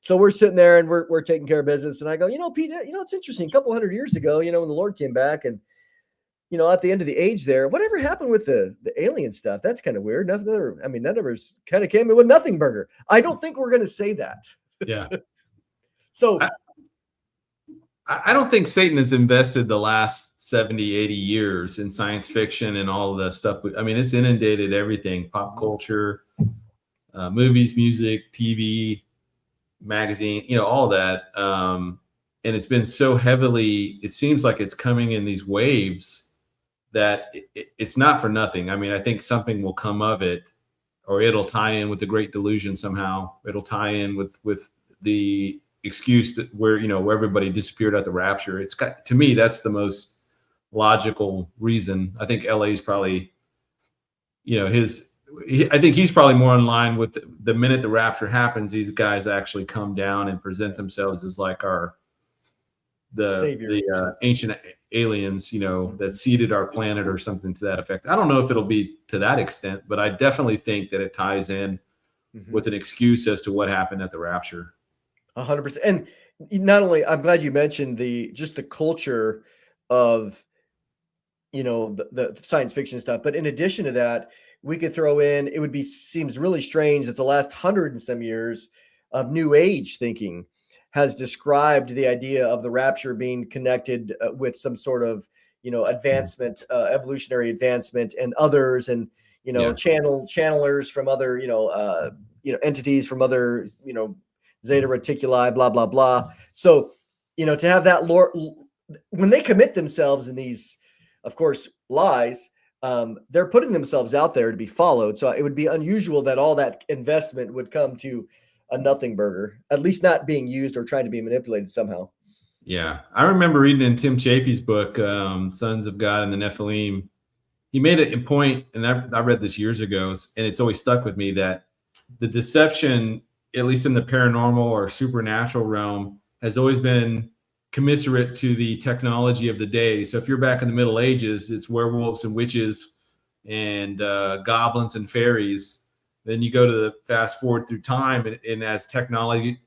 So we're sitting there and we're taking care of business. And I go, Pete, it's interesting. A couple hundred years ago, when the Lord came back and, at the end of the age there, whatever happened with the alien stuff? That's kind of weird. None of us kind of came in with nothing burger. I don't think we're going to say that. Yeah. So I don't think Satan has invested the last 70, 80 years in science fiction and all of that stuff. I mean, it's inundated everything, pop culture, movies, music, TV, magazine, all that. And it's been so heavily, it seems like it's coming in these waves that it's not for nothing. I mean, I think something will come of it, or it'll tie in with the Great Delusion somehow. It'll tie in with the excuse that where everybody disappeared at the rapture. It's got, to me, that's the most logical reason. I think LA is probably, I think he's probably more in line with the minute the rapture happens, these guys actually come down and present themselves as like the ancient aliens, that seeded our planet or something to that effect. I don't know if it'll be to that extent, but I definitely think that it ties in with an excuse as to what happened at the rapture. 100%. And not only, I'm glad you mentioned just the culture of, the science fiction stuff, but in addition to that, we could throw in, seems really strange that the last 100 and some years of New Age thinking has described the idea of the rapture being connected with some sort of, advancement, evolutionary advancement, and others, and channelers from other, entities from other, Zeta Reticuli, blah blah blah. So, to have that when they commit themselves in these, of course, lies, they're putting themselves out there to be followed. So it would be unusual that all that investment would come to a nothing burger, at least not being used or trying to be manipulated somehow. Yeah. I remember reading in Tim Chafee's book, Sons of God and the Nephilim. He made a point, and I read this years ago, and it's always stuck with me, that the deception, at least in the paranormal or supernatural realm, has always been commiserate to the technology of the day. So if you're back in the Middle Ages, it's werewolves and witches and goblins and fairies. Then you go to the fast forward through time, and as technology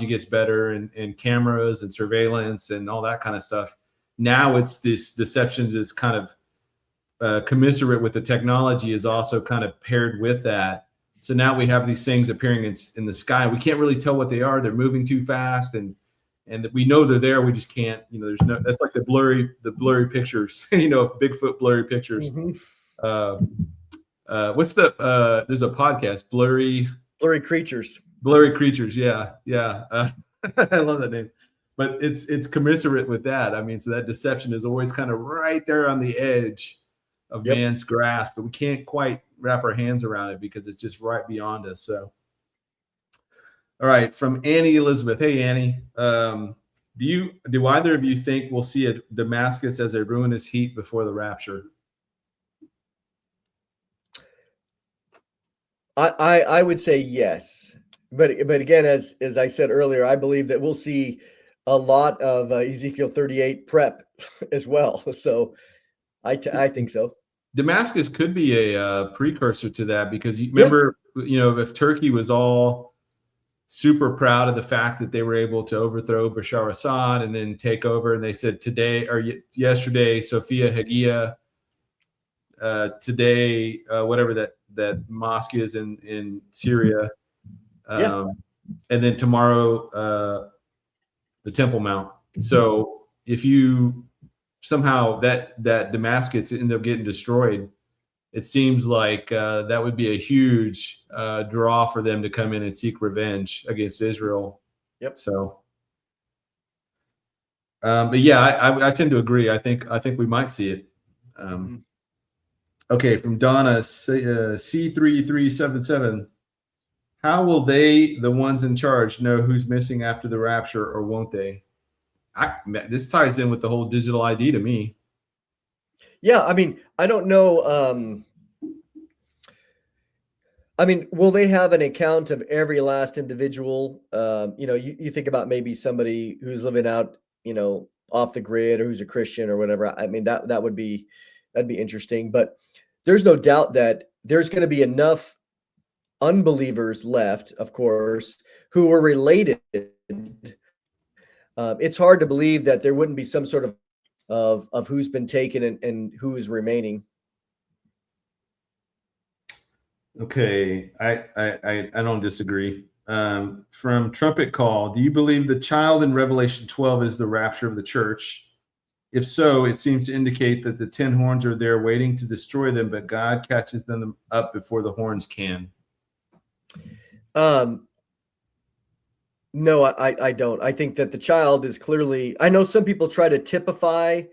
gets better, and cameras and surveillance and all that kind of stuff, now it's this deceptions is kind of commiserate with the technology, is also kind of paired with that. So now we have these things appearing in the sky. We can't really tell what they are. They're moving too fast, and we know they're there. We just can't, there's no, that's like the blurry pictures, Bigfoot blurry pictures. Mm-hmm. What's there's a podcast, Blurry Creatures. Blurry Creatures. Yeah. I love that name, but it's commiserate with that. I mean, so that deception is always kind of right there on the edge of man's grasp, but we can't quite wrap our hands around it because it's just right beyond us. So, all right, from Annie Elizabeth. Hey, Annie, do either of you think we'll see a Damascus as a ruinous heap before the rapture? I would say yes, but again, as I said earlier, I believe that we'll see a lot of Ezekiel 38 prep as well. So I think so. Damascus could be a precursor to that, because you remember, if Turkey was all super proud of the fact that they were able to overthrow Bashar Assad and then take over, and they said today or yesterday, Sophia Hagia, today, whatever that mosque is in Syria, and then tomorrow, the Temple Mount. So if you somehow that Damascus ended up getting destroyed, it seems like that would be a huge draw for them to come in and seek revenge against Israel. Yep. So, but yeah, I tend to agree. I think we might see it. Okay, from Donna C3377. How will they, the ones in charge, know who's missing after the rapture, or won't they? This ties in with the whole digital ID to me. Yeah, I mean, I don't know. I mean, will they have an account of every last individual? You think about maybe somebody who's living out, off the grid, or who's a Christian or whatever. I mean, that'd be interesting. But there's no doubt that there's going to be enough unbelievers left, of course, who were related. It's hard to believe that there wouldn't be some sort of who's been taken and who is remaining. Okay, I don't disagree. From Trumpet Call, do you believe the child in Revelation 12 is the rapture of the church? If so, it seems to indicate that the 10 horns are there waiting to destroy them, but God catches them up before the horns can. No, I don't. I think that the child is clearly, I know some people try to typify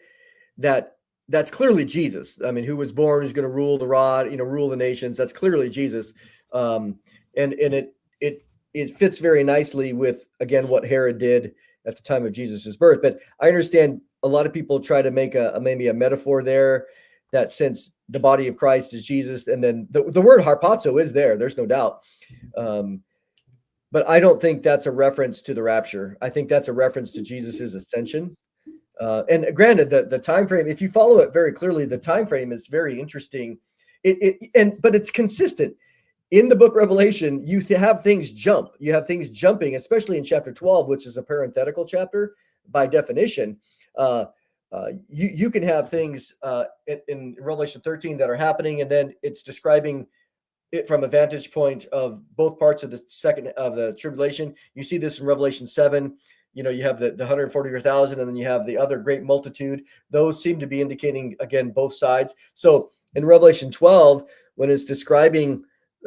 that that's clearly Jesus. I mean, who was born, who's going to rule the rod, rule the nations. That's clearly Jesus. And it fits very nicely with, again, what Herod did at the time of Jesus's birth. But I understand a lot of people try to make maybe a metaphor there, that since the body of Christ is Jesus, and then the word harpazo is there. There's no doubt. But I don't think that's a reference to the rapture. I think that's a reference to Jesus's ascension. And granted, the time frame, if you follow it very clearly, the time frame is very interesting. But it's consistent. In the book Revelation, you have things jump. You have things jumping, especially in chapter 12, which is a parenthetical chapter by definition. You can have things in Revelation 13 that are happening, and then it's describing it from a vantage point of both parts of the second of the tribulation. You see this in Revelation 7. You have the 144,000, and then you have the other great multitude. Those seem to be indicating, again, both sides. So in Revelation 12, when it's describing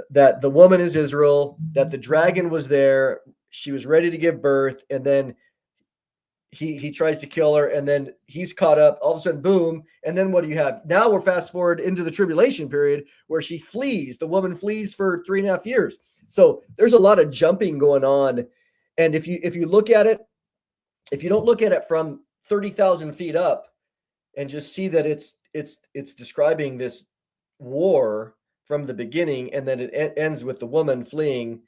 that the woman is Israel, that the dragon was there, she was ready to give birth, and then he tries to kill her, and then he's caught up. All of a sudden, boom, and then what do you have? Now we're fast forward into the tribulation period where she flees. The woman flees for 3.5 years. So there's a lot of jumping going on, and if you look at it, if you don't look at it from 30,000 feet up and just see that it's describing this war from the beginning, and then it ends with the woman fleeing,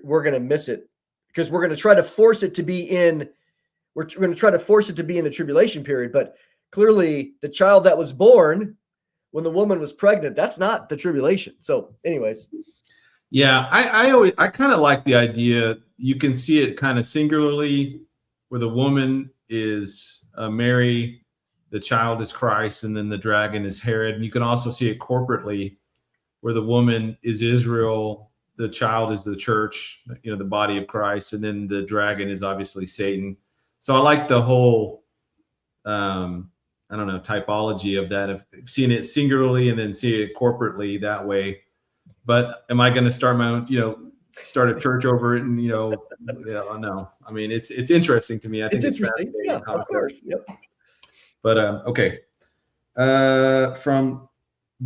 we're going to miss it, because we're going to try to force it to be in. We're going to try to force it to be in the tribulation period, but clearly the child that was born when the woman was pregnant, that's not the tribulation. So anyways. Yeah, I kind of like the idea. You can see it kind of singularly, where the woman is Mary, the child is Christ, and then the dragon is Herod. And you can also see it corporately, where the woman is Israel, the child is the church, the body of Christ, and then the dragon is obviously Satan. So I like the whole, typology of that, of seeing it singularly and then seeing it corporately that way. But am I going to start my own, start a church over it? And, no. I mean, it's interesting to me. I think it's interesting. Yeah, of course. Yep. But, okay. From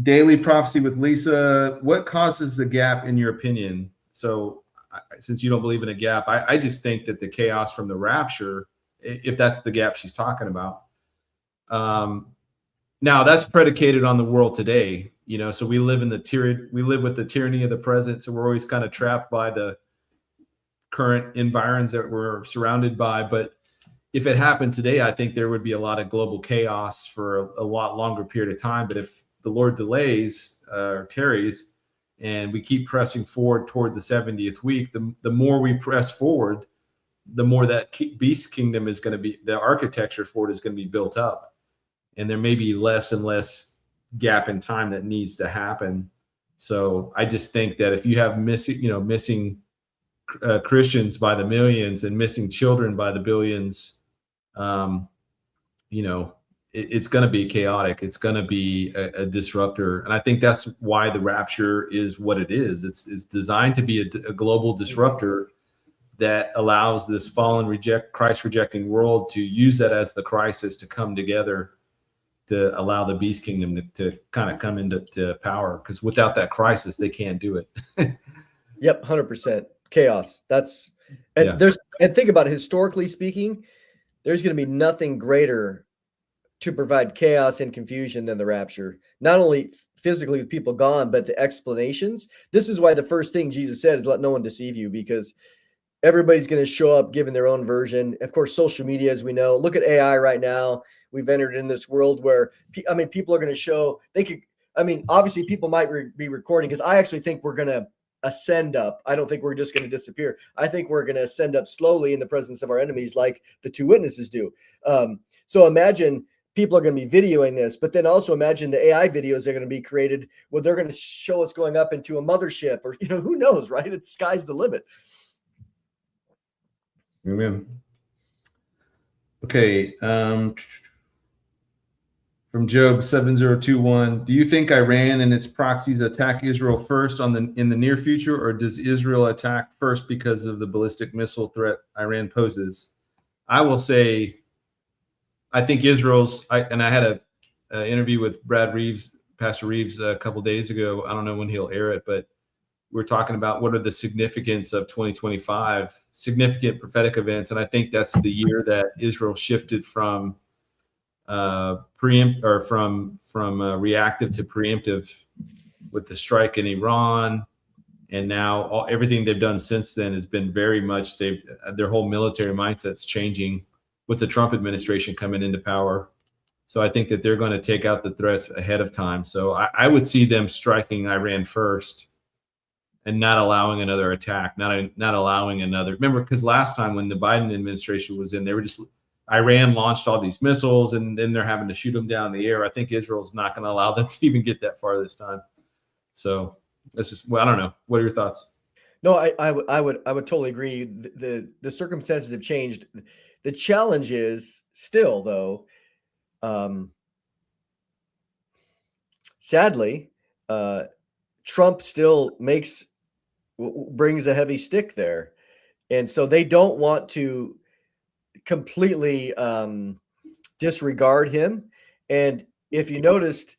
Daily Prophecy with Lisa, what causes the gap in your opinion? So since you don't believe in a gap, I just think that the chaos from the rapture, if that's the gap she's talking about. Now that's predicated on the world today, so we live with the tyranny of the present. So we're always kind of trapped by the current environs that we're surrounded by. But if it happened today, I think there would be a lot of global chaos for a lot longer period of time. But if the Lord delays or tarries, and we keep pressing forward toward the 70th week, the more we press forward, the more that beast kingdom is going to be, the architecture for it is going to be built up. And there may be less and less gap in time that needs to happen. So I just think that if you have missing Christians by the millions and missing children by the billions, it's going to be chaotic. It's going to be a disruptor. And I think that's why the rapture is what it is. It's designed to be a global disruptor that allows this fallen, Christ rejecting world to use that as the crisis to come together to allow the beast kingdom to kind of come into power. Because without that crisis, they can't do it. Yep, 100% chaos. And think about it, historically speaking, there's going to be nothing greater to provide chaos and confusion than the rapture. Not only physically with people gone, but the explanations. This is why the first thing Jesus said is, let no one deceive you, because everybody's going to show up giving their own version. Of course, social media, as we know, look at AI right now. We've entered in this world where, people are going to show, obviously people might be recording, because I actually think we're going to ascend up. I don't think we're just going to disappear. I think we're going to ascend up slowly in the presence of our enemies, like the two witnesses do. So imagine people are going to be videoing this, but then also imagine the AI videos are going to be created where they're going to show us going up into a mothership, or, who knows, right? The sky's the limit. Amen. Okay. From Job 7021, do you think Iran and its proxies attack Israel first in the near future, or does Israel attack first because of the ballistic missile threat Iran poses? I will say, I think I had an interview with Brad Reaves, Pastor Reaves, a couple days ago. I don't know when he'll air it, but we're talking about what are the significance of 2025, significant prophetic events. And I think that's the year that Israel shifted from reactive to preemptive with the strike in Iran. And now everything they've done since then has been very much, their whole military mindset's changing with the Trump administration coming into power. So I think that they're going to take out the threats ahead of time. So I would see them striking Iran first and not allowing another attack, not allowing another. Remember, because last time when the Biden administration was in, they were just, Iran launched all these missiles and then they're having to shoot them down in the air. I think Israel's not going to allow them to even get that far this time. So That's just, well, I don't know. What are your thoughts? No, I would totally agree. The circumstances have changed. The challenge is still, though, sadly, Trump still brings a heavy stick there, and so they don't want to completely disregard him. And if you noticed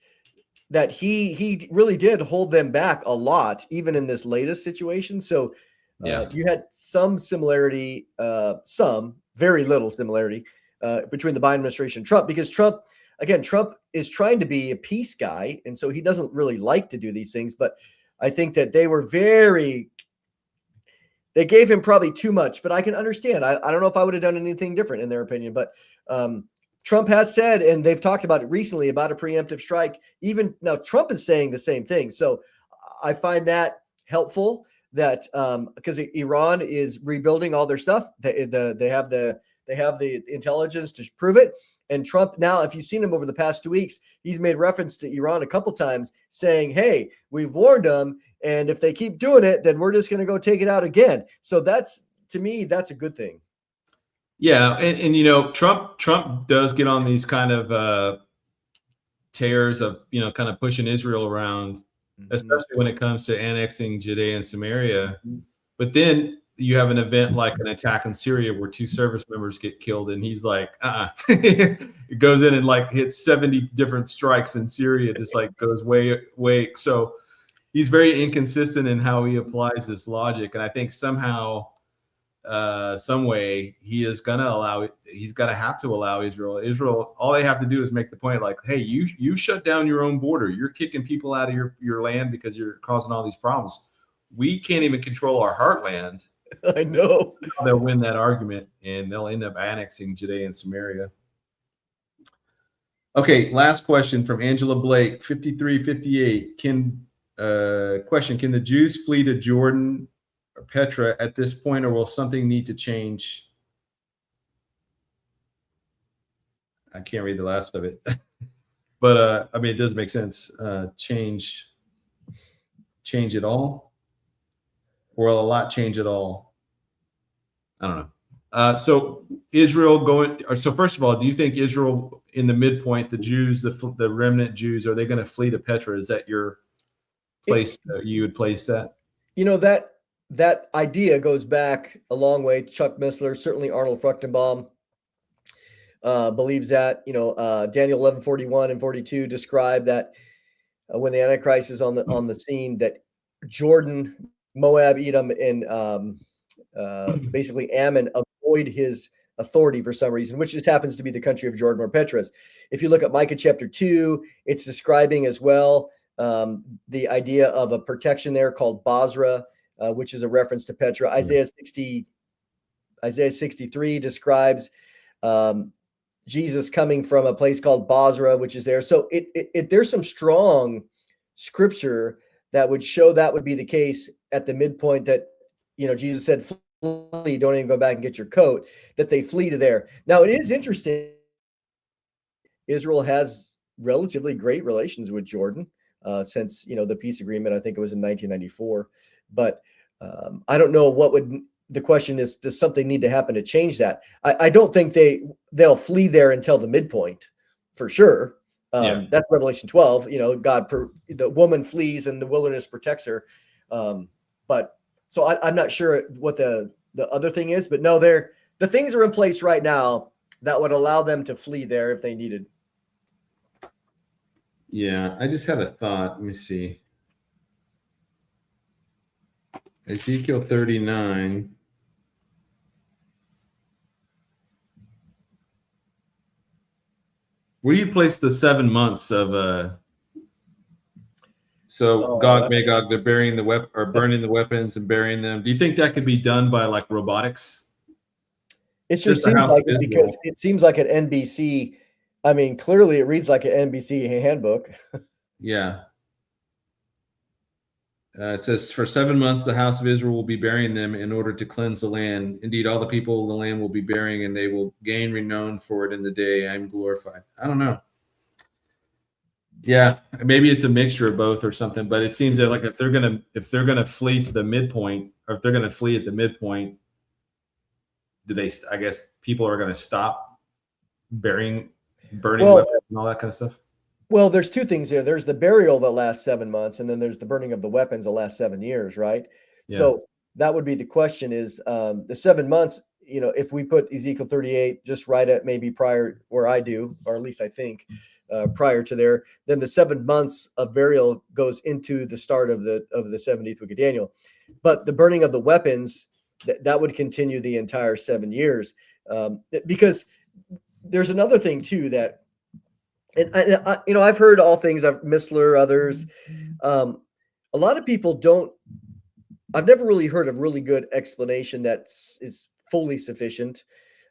that he really did hold them back a lot, even in this latest situation. So you had some similarity, some very little similarity between the Biden administration and Trump, because Trump is trying to be a peace guy, and so he doesn't really like to do these things. But I think that they gave him probably too much, but I can understand. I don't know if I would have done anything different in their opinion, but Trump has said, and they've talked about it recently, about a preemptive strike. Even now, Trump is saying the same thing. So I find that helpful, that because Iran is rebuilding all their stuff. They have the intelligence to prove it. And Trump now, if you've seen him over the past 2 weeks, he's made reference to Iran a couple times, saying, hey, we've warned them, and if they keep doing it, then we're just going to go take it out again. So to me, that's a good thing. Yeah, and you know, Trump does get on these kind of tears of, you know, kind of pushing Israel around, especially when it comes to annexing Judea and Samaria. But then you have an event like an attack in Syria where 2 service members get killed, and he's like, it goes in and like hits 70 different strikes in Syria. Just like goes way. So he's very inconsistent in how he applies this logic, and I think somehow, some way, he's got to have to allow Israel. All they have to do is make the point, like, hey, you shut down your own border. You're kicking people out of your land because you're causing all these problems. We can't even control our heartland. I know. They'll win that argument, and they'll end up annexing Judea and Samaria. Okay, last question from Angela Blake, 5358. Can the Jews flee to Jordan or Petra at this point, or will something need to change? I can't read the last of it, but I mean, it does make sense. Change at all, or will a lot change at all? I don't know. So Israel going, or so first of all, do you think Israel in the midpoint, the Jews, the remnant Jews, are they going to flee to Petra? Is that your place? You would place that? You know, that idea goes back a long way. Chuck Missler, certainly Arnold Fruchtenbaum believes that. You know, Daniel 11:41 and 42 describe that when the Antichrist is on the scene, that Jordan, Moab, Edom, and basically Ammon avoid his authority for some reason, which just happens to be the country of Jordan or Petras. If you look at Micah chapter 2, it's describing as well the idea of a protection there called Basra, which is a reference to Petra. Isaiah 63 describes Jesus coming from a place called Basra, which is there. So there's some strong scripture that would show that would be the case at the midpoint, that, you know, Jesus said, flee, don't even go back and get your coat, that they flee to there. Now, it is interesting. Israel has relatively great relations with Jordan since, you know, the peace agreement. I think it was in 1994. But I don't know the question is, does something need to happen to change that? I don't think they'll flee there until the midpoint, for sure. That's Revelation 12. You know, the woman flees and the wilderness protects her. But so I'm not sure what the other thing is, but no, the things are in place right now that would allow them to flee there if they needed. Yeah, I just had a thought. Let me see. Ezekiel 39. Where do you place the 7 months of Gog, Magog, they're burying the burning the weapons and burying them. Do you think that could be done by like robotics? It just seems like it, because it seems like an NBC. I mean, clearly it reads like an NBC handbook. Yeah. It says, for 7 months, the house of Israel will be burying them in order to cleanse the land. Indeed, all the people of the land will be burying, and they will gain renown for it in the day I am glorified. I don't know. Yeah, maybe it's a mixture of both or something, but it seems that like if they're gonna flee to the midpoint, or if they're gonna flee at the midpoint, I guess people are gonna stop burning weapons and all that kind of stuff. Well, there's two things here. There's the burial that lasts 7 months, and then there's the burning of the weapons that lasts 7 years, right? Yeah. So that would be the question is the 7 months, if we put Ezekiel 38 just right at maybe prior where I do, or at least I think prior to there, then the 7 months of burial goes into the start of the 70th week of Daniel. But the burning of the weapons, that would continue the entire 7 years. Because there's another thing too that, and I've heard all things. I've Missler, others. A lot of people don't. I've never really heard a really good explanation that is fully sufficient,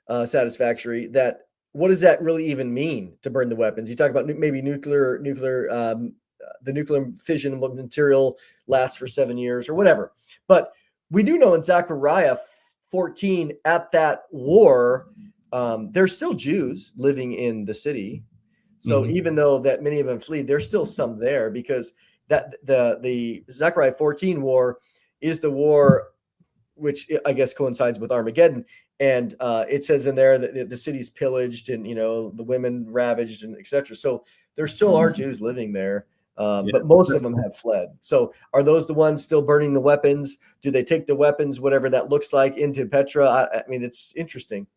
satisfactory. That what does that really even mean to burn the weapons? You talk about maybe nuclear. The nuclear fission material lasts for 7 years or whatever. But we do know in Zechariah 14 at that war, there's still Jews living in the city. So even though that many of them flee, there's still some there, because that the Zechariah 14 war is the war which I guess coincides with Armageddon. And it says in there that the city's pillaged and, the women ravaged and etc. So there still are Jews living there, but most of them have fled. So are those the ones still burning the weapons? Do they take the weapons, whatever that looks like, into Petra? I mean, it's interesting.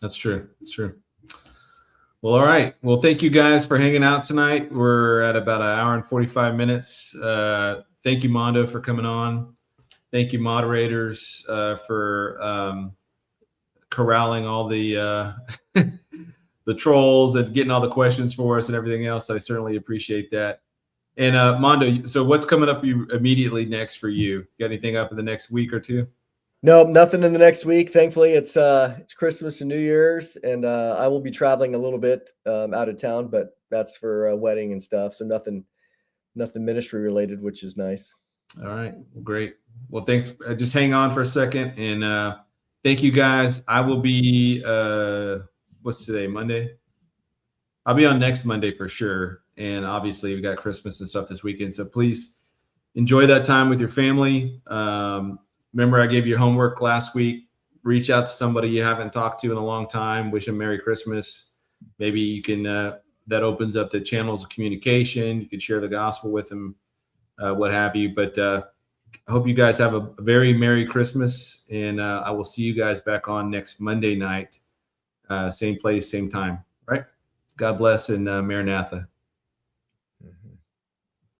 That's true. That's true. Well, all right. Well, thank you guys for hanging out tonight. We're at about an hour and 45 minutes. Thank you, Mondo, for coming on. Thank you, moderators, for corralling all the the trolls and getting all the questions for us and everything else. I certainly appreciate that. And Mondo, so what's coming up for you immediately next for you? Got anything up in the next week or two? No, nothing in the next week. Thankfully, it's Christmas and New Year's, and I will be traveling a little bit out of town, but that's for a wedding and stuff. So nothing ministry related, which is nice. All right, well, great. Well, thanks. Just hang on for a second, and thank you guys. I will be what's today? Monday. I'll be on next Monday for sure, and obviously we got Christmas and stuff this weekend. So please enjoy that time with your family. Remember, I gave you homework last week. Reach out to somebody you haven't talked to in a long time. Wish them Merry Christmas. Maybe you can, that opens up the channels of communication. You can share the gospel with them, what have you. But I hope you guys have a very Merry Christmas. And I will see you guys back on next Monday night. Same place, same time. Right? God bless and Maranatha.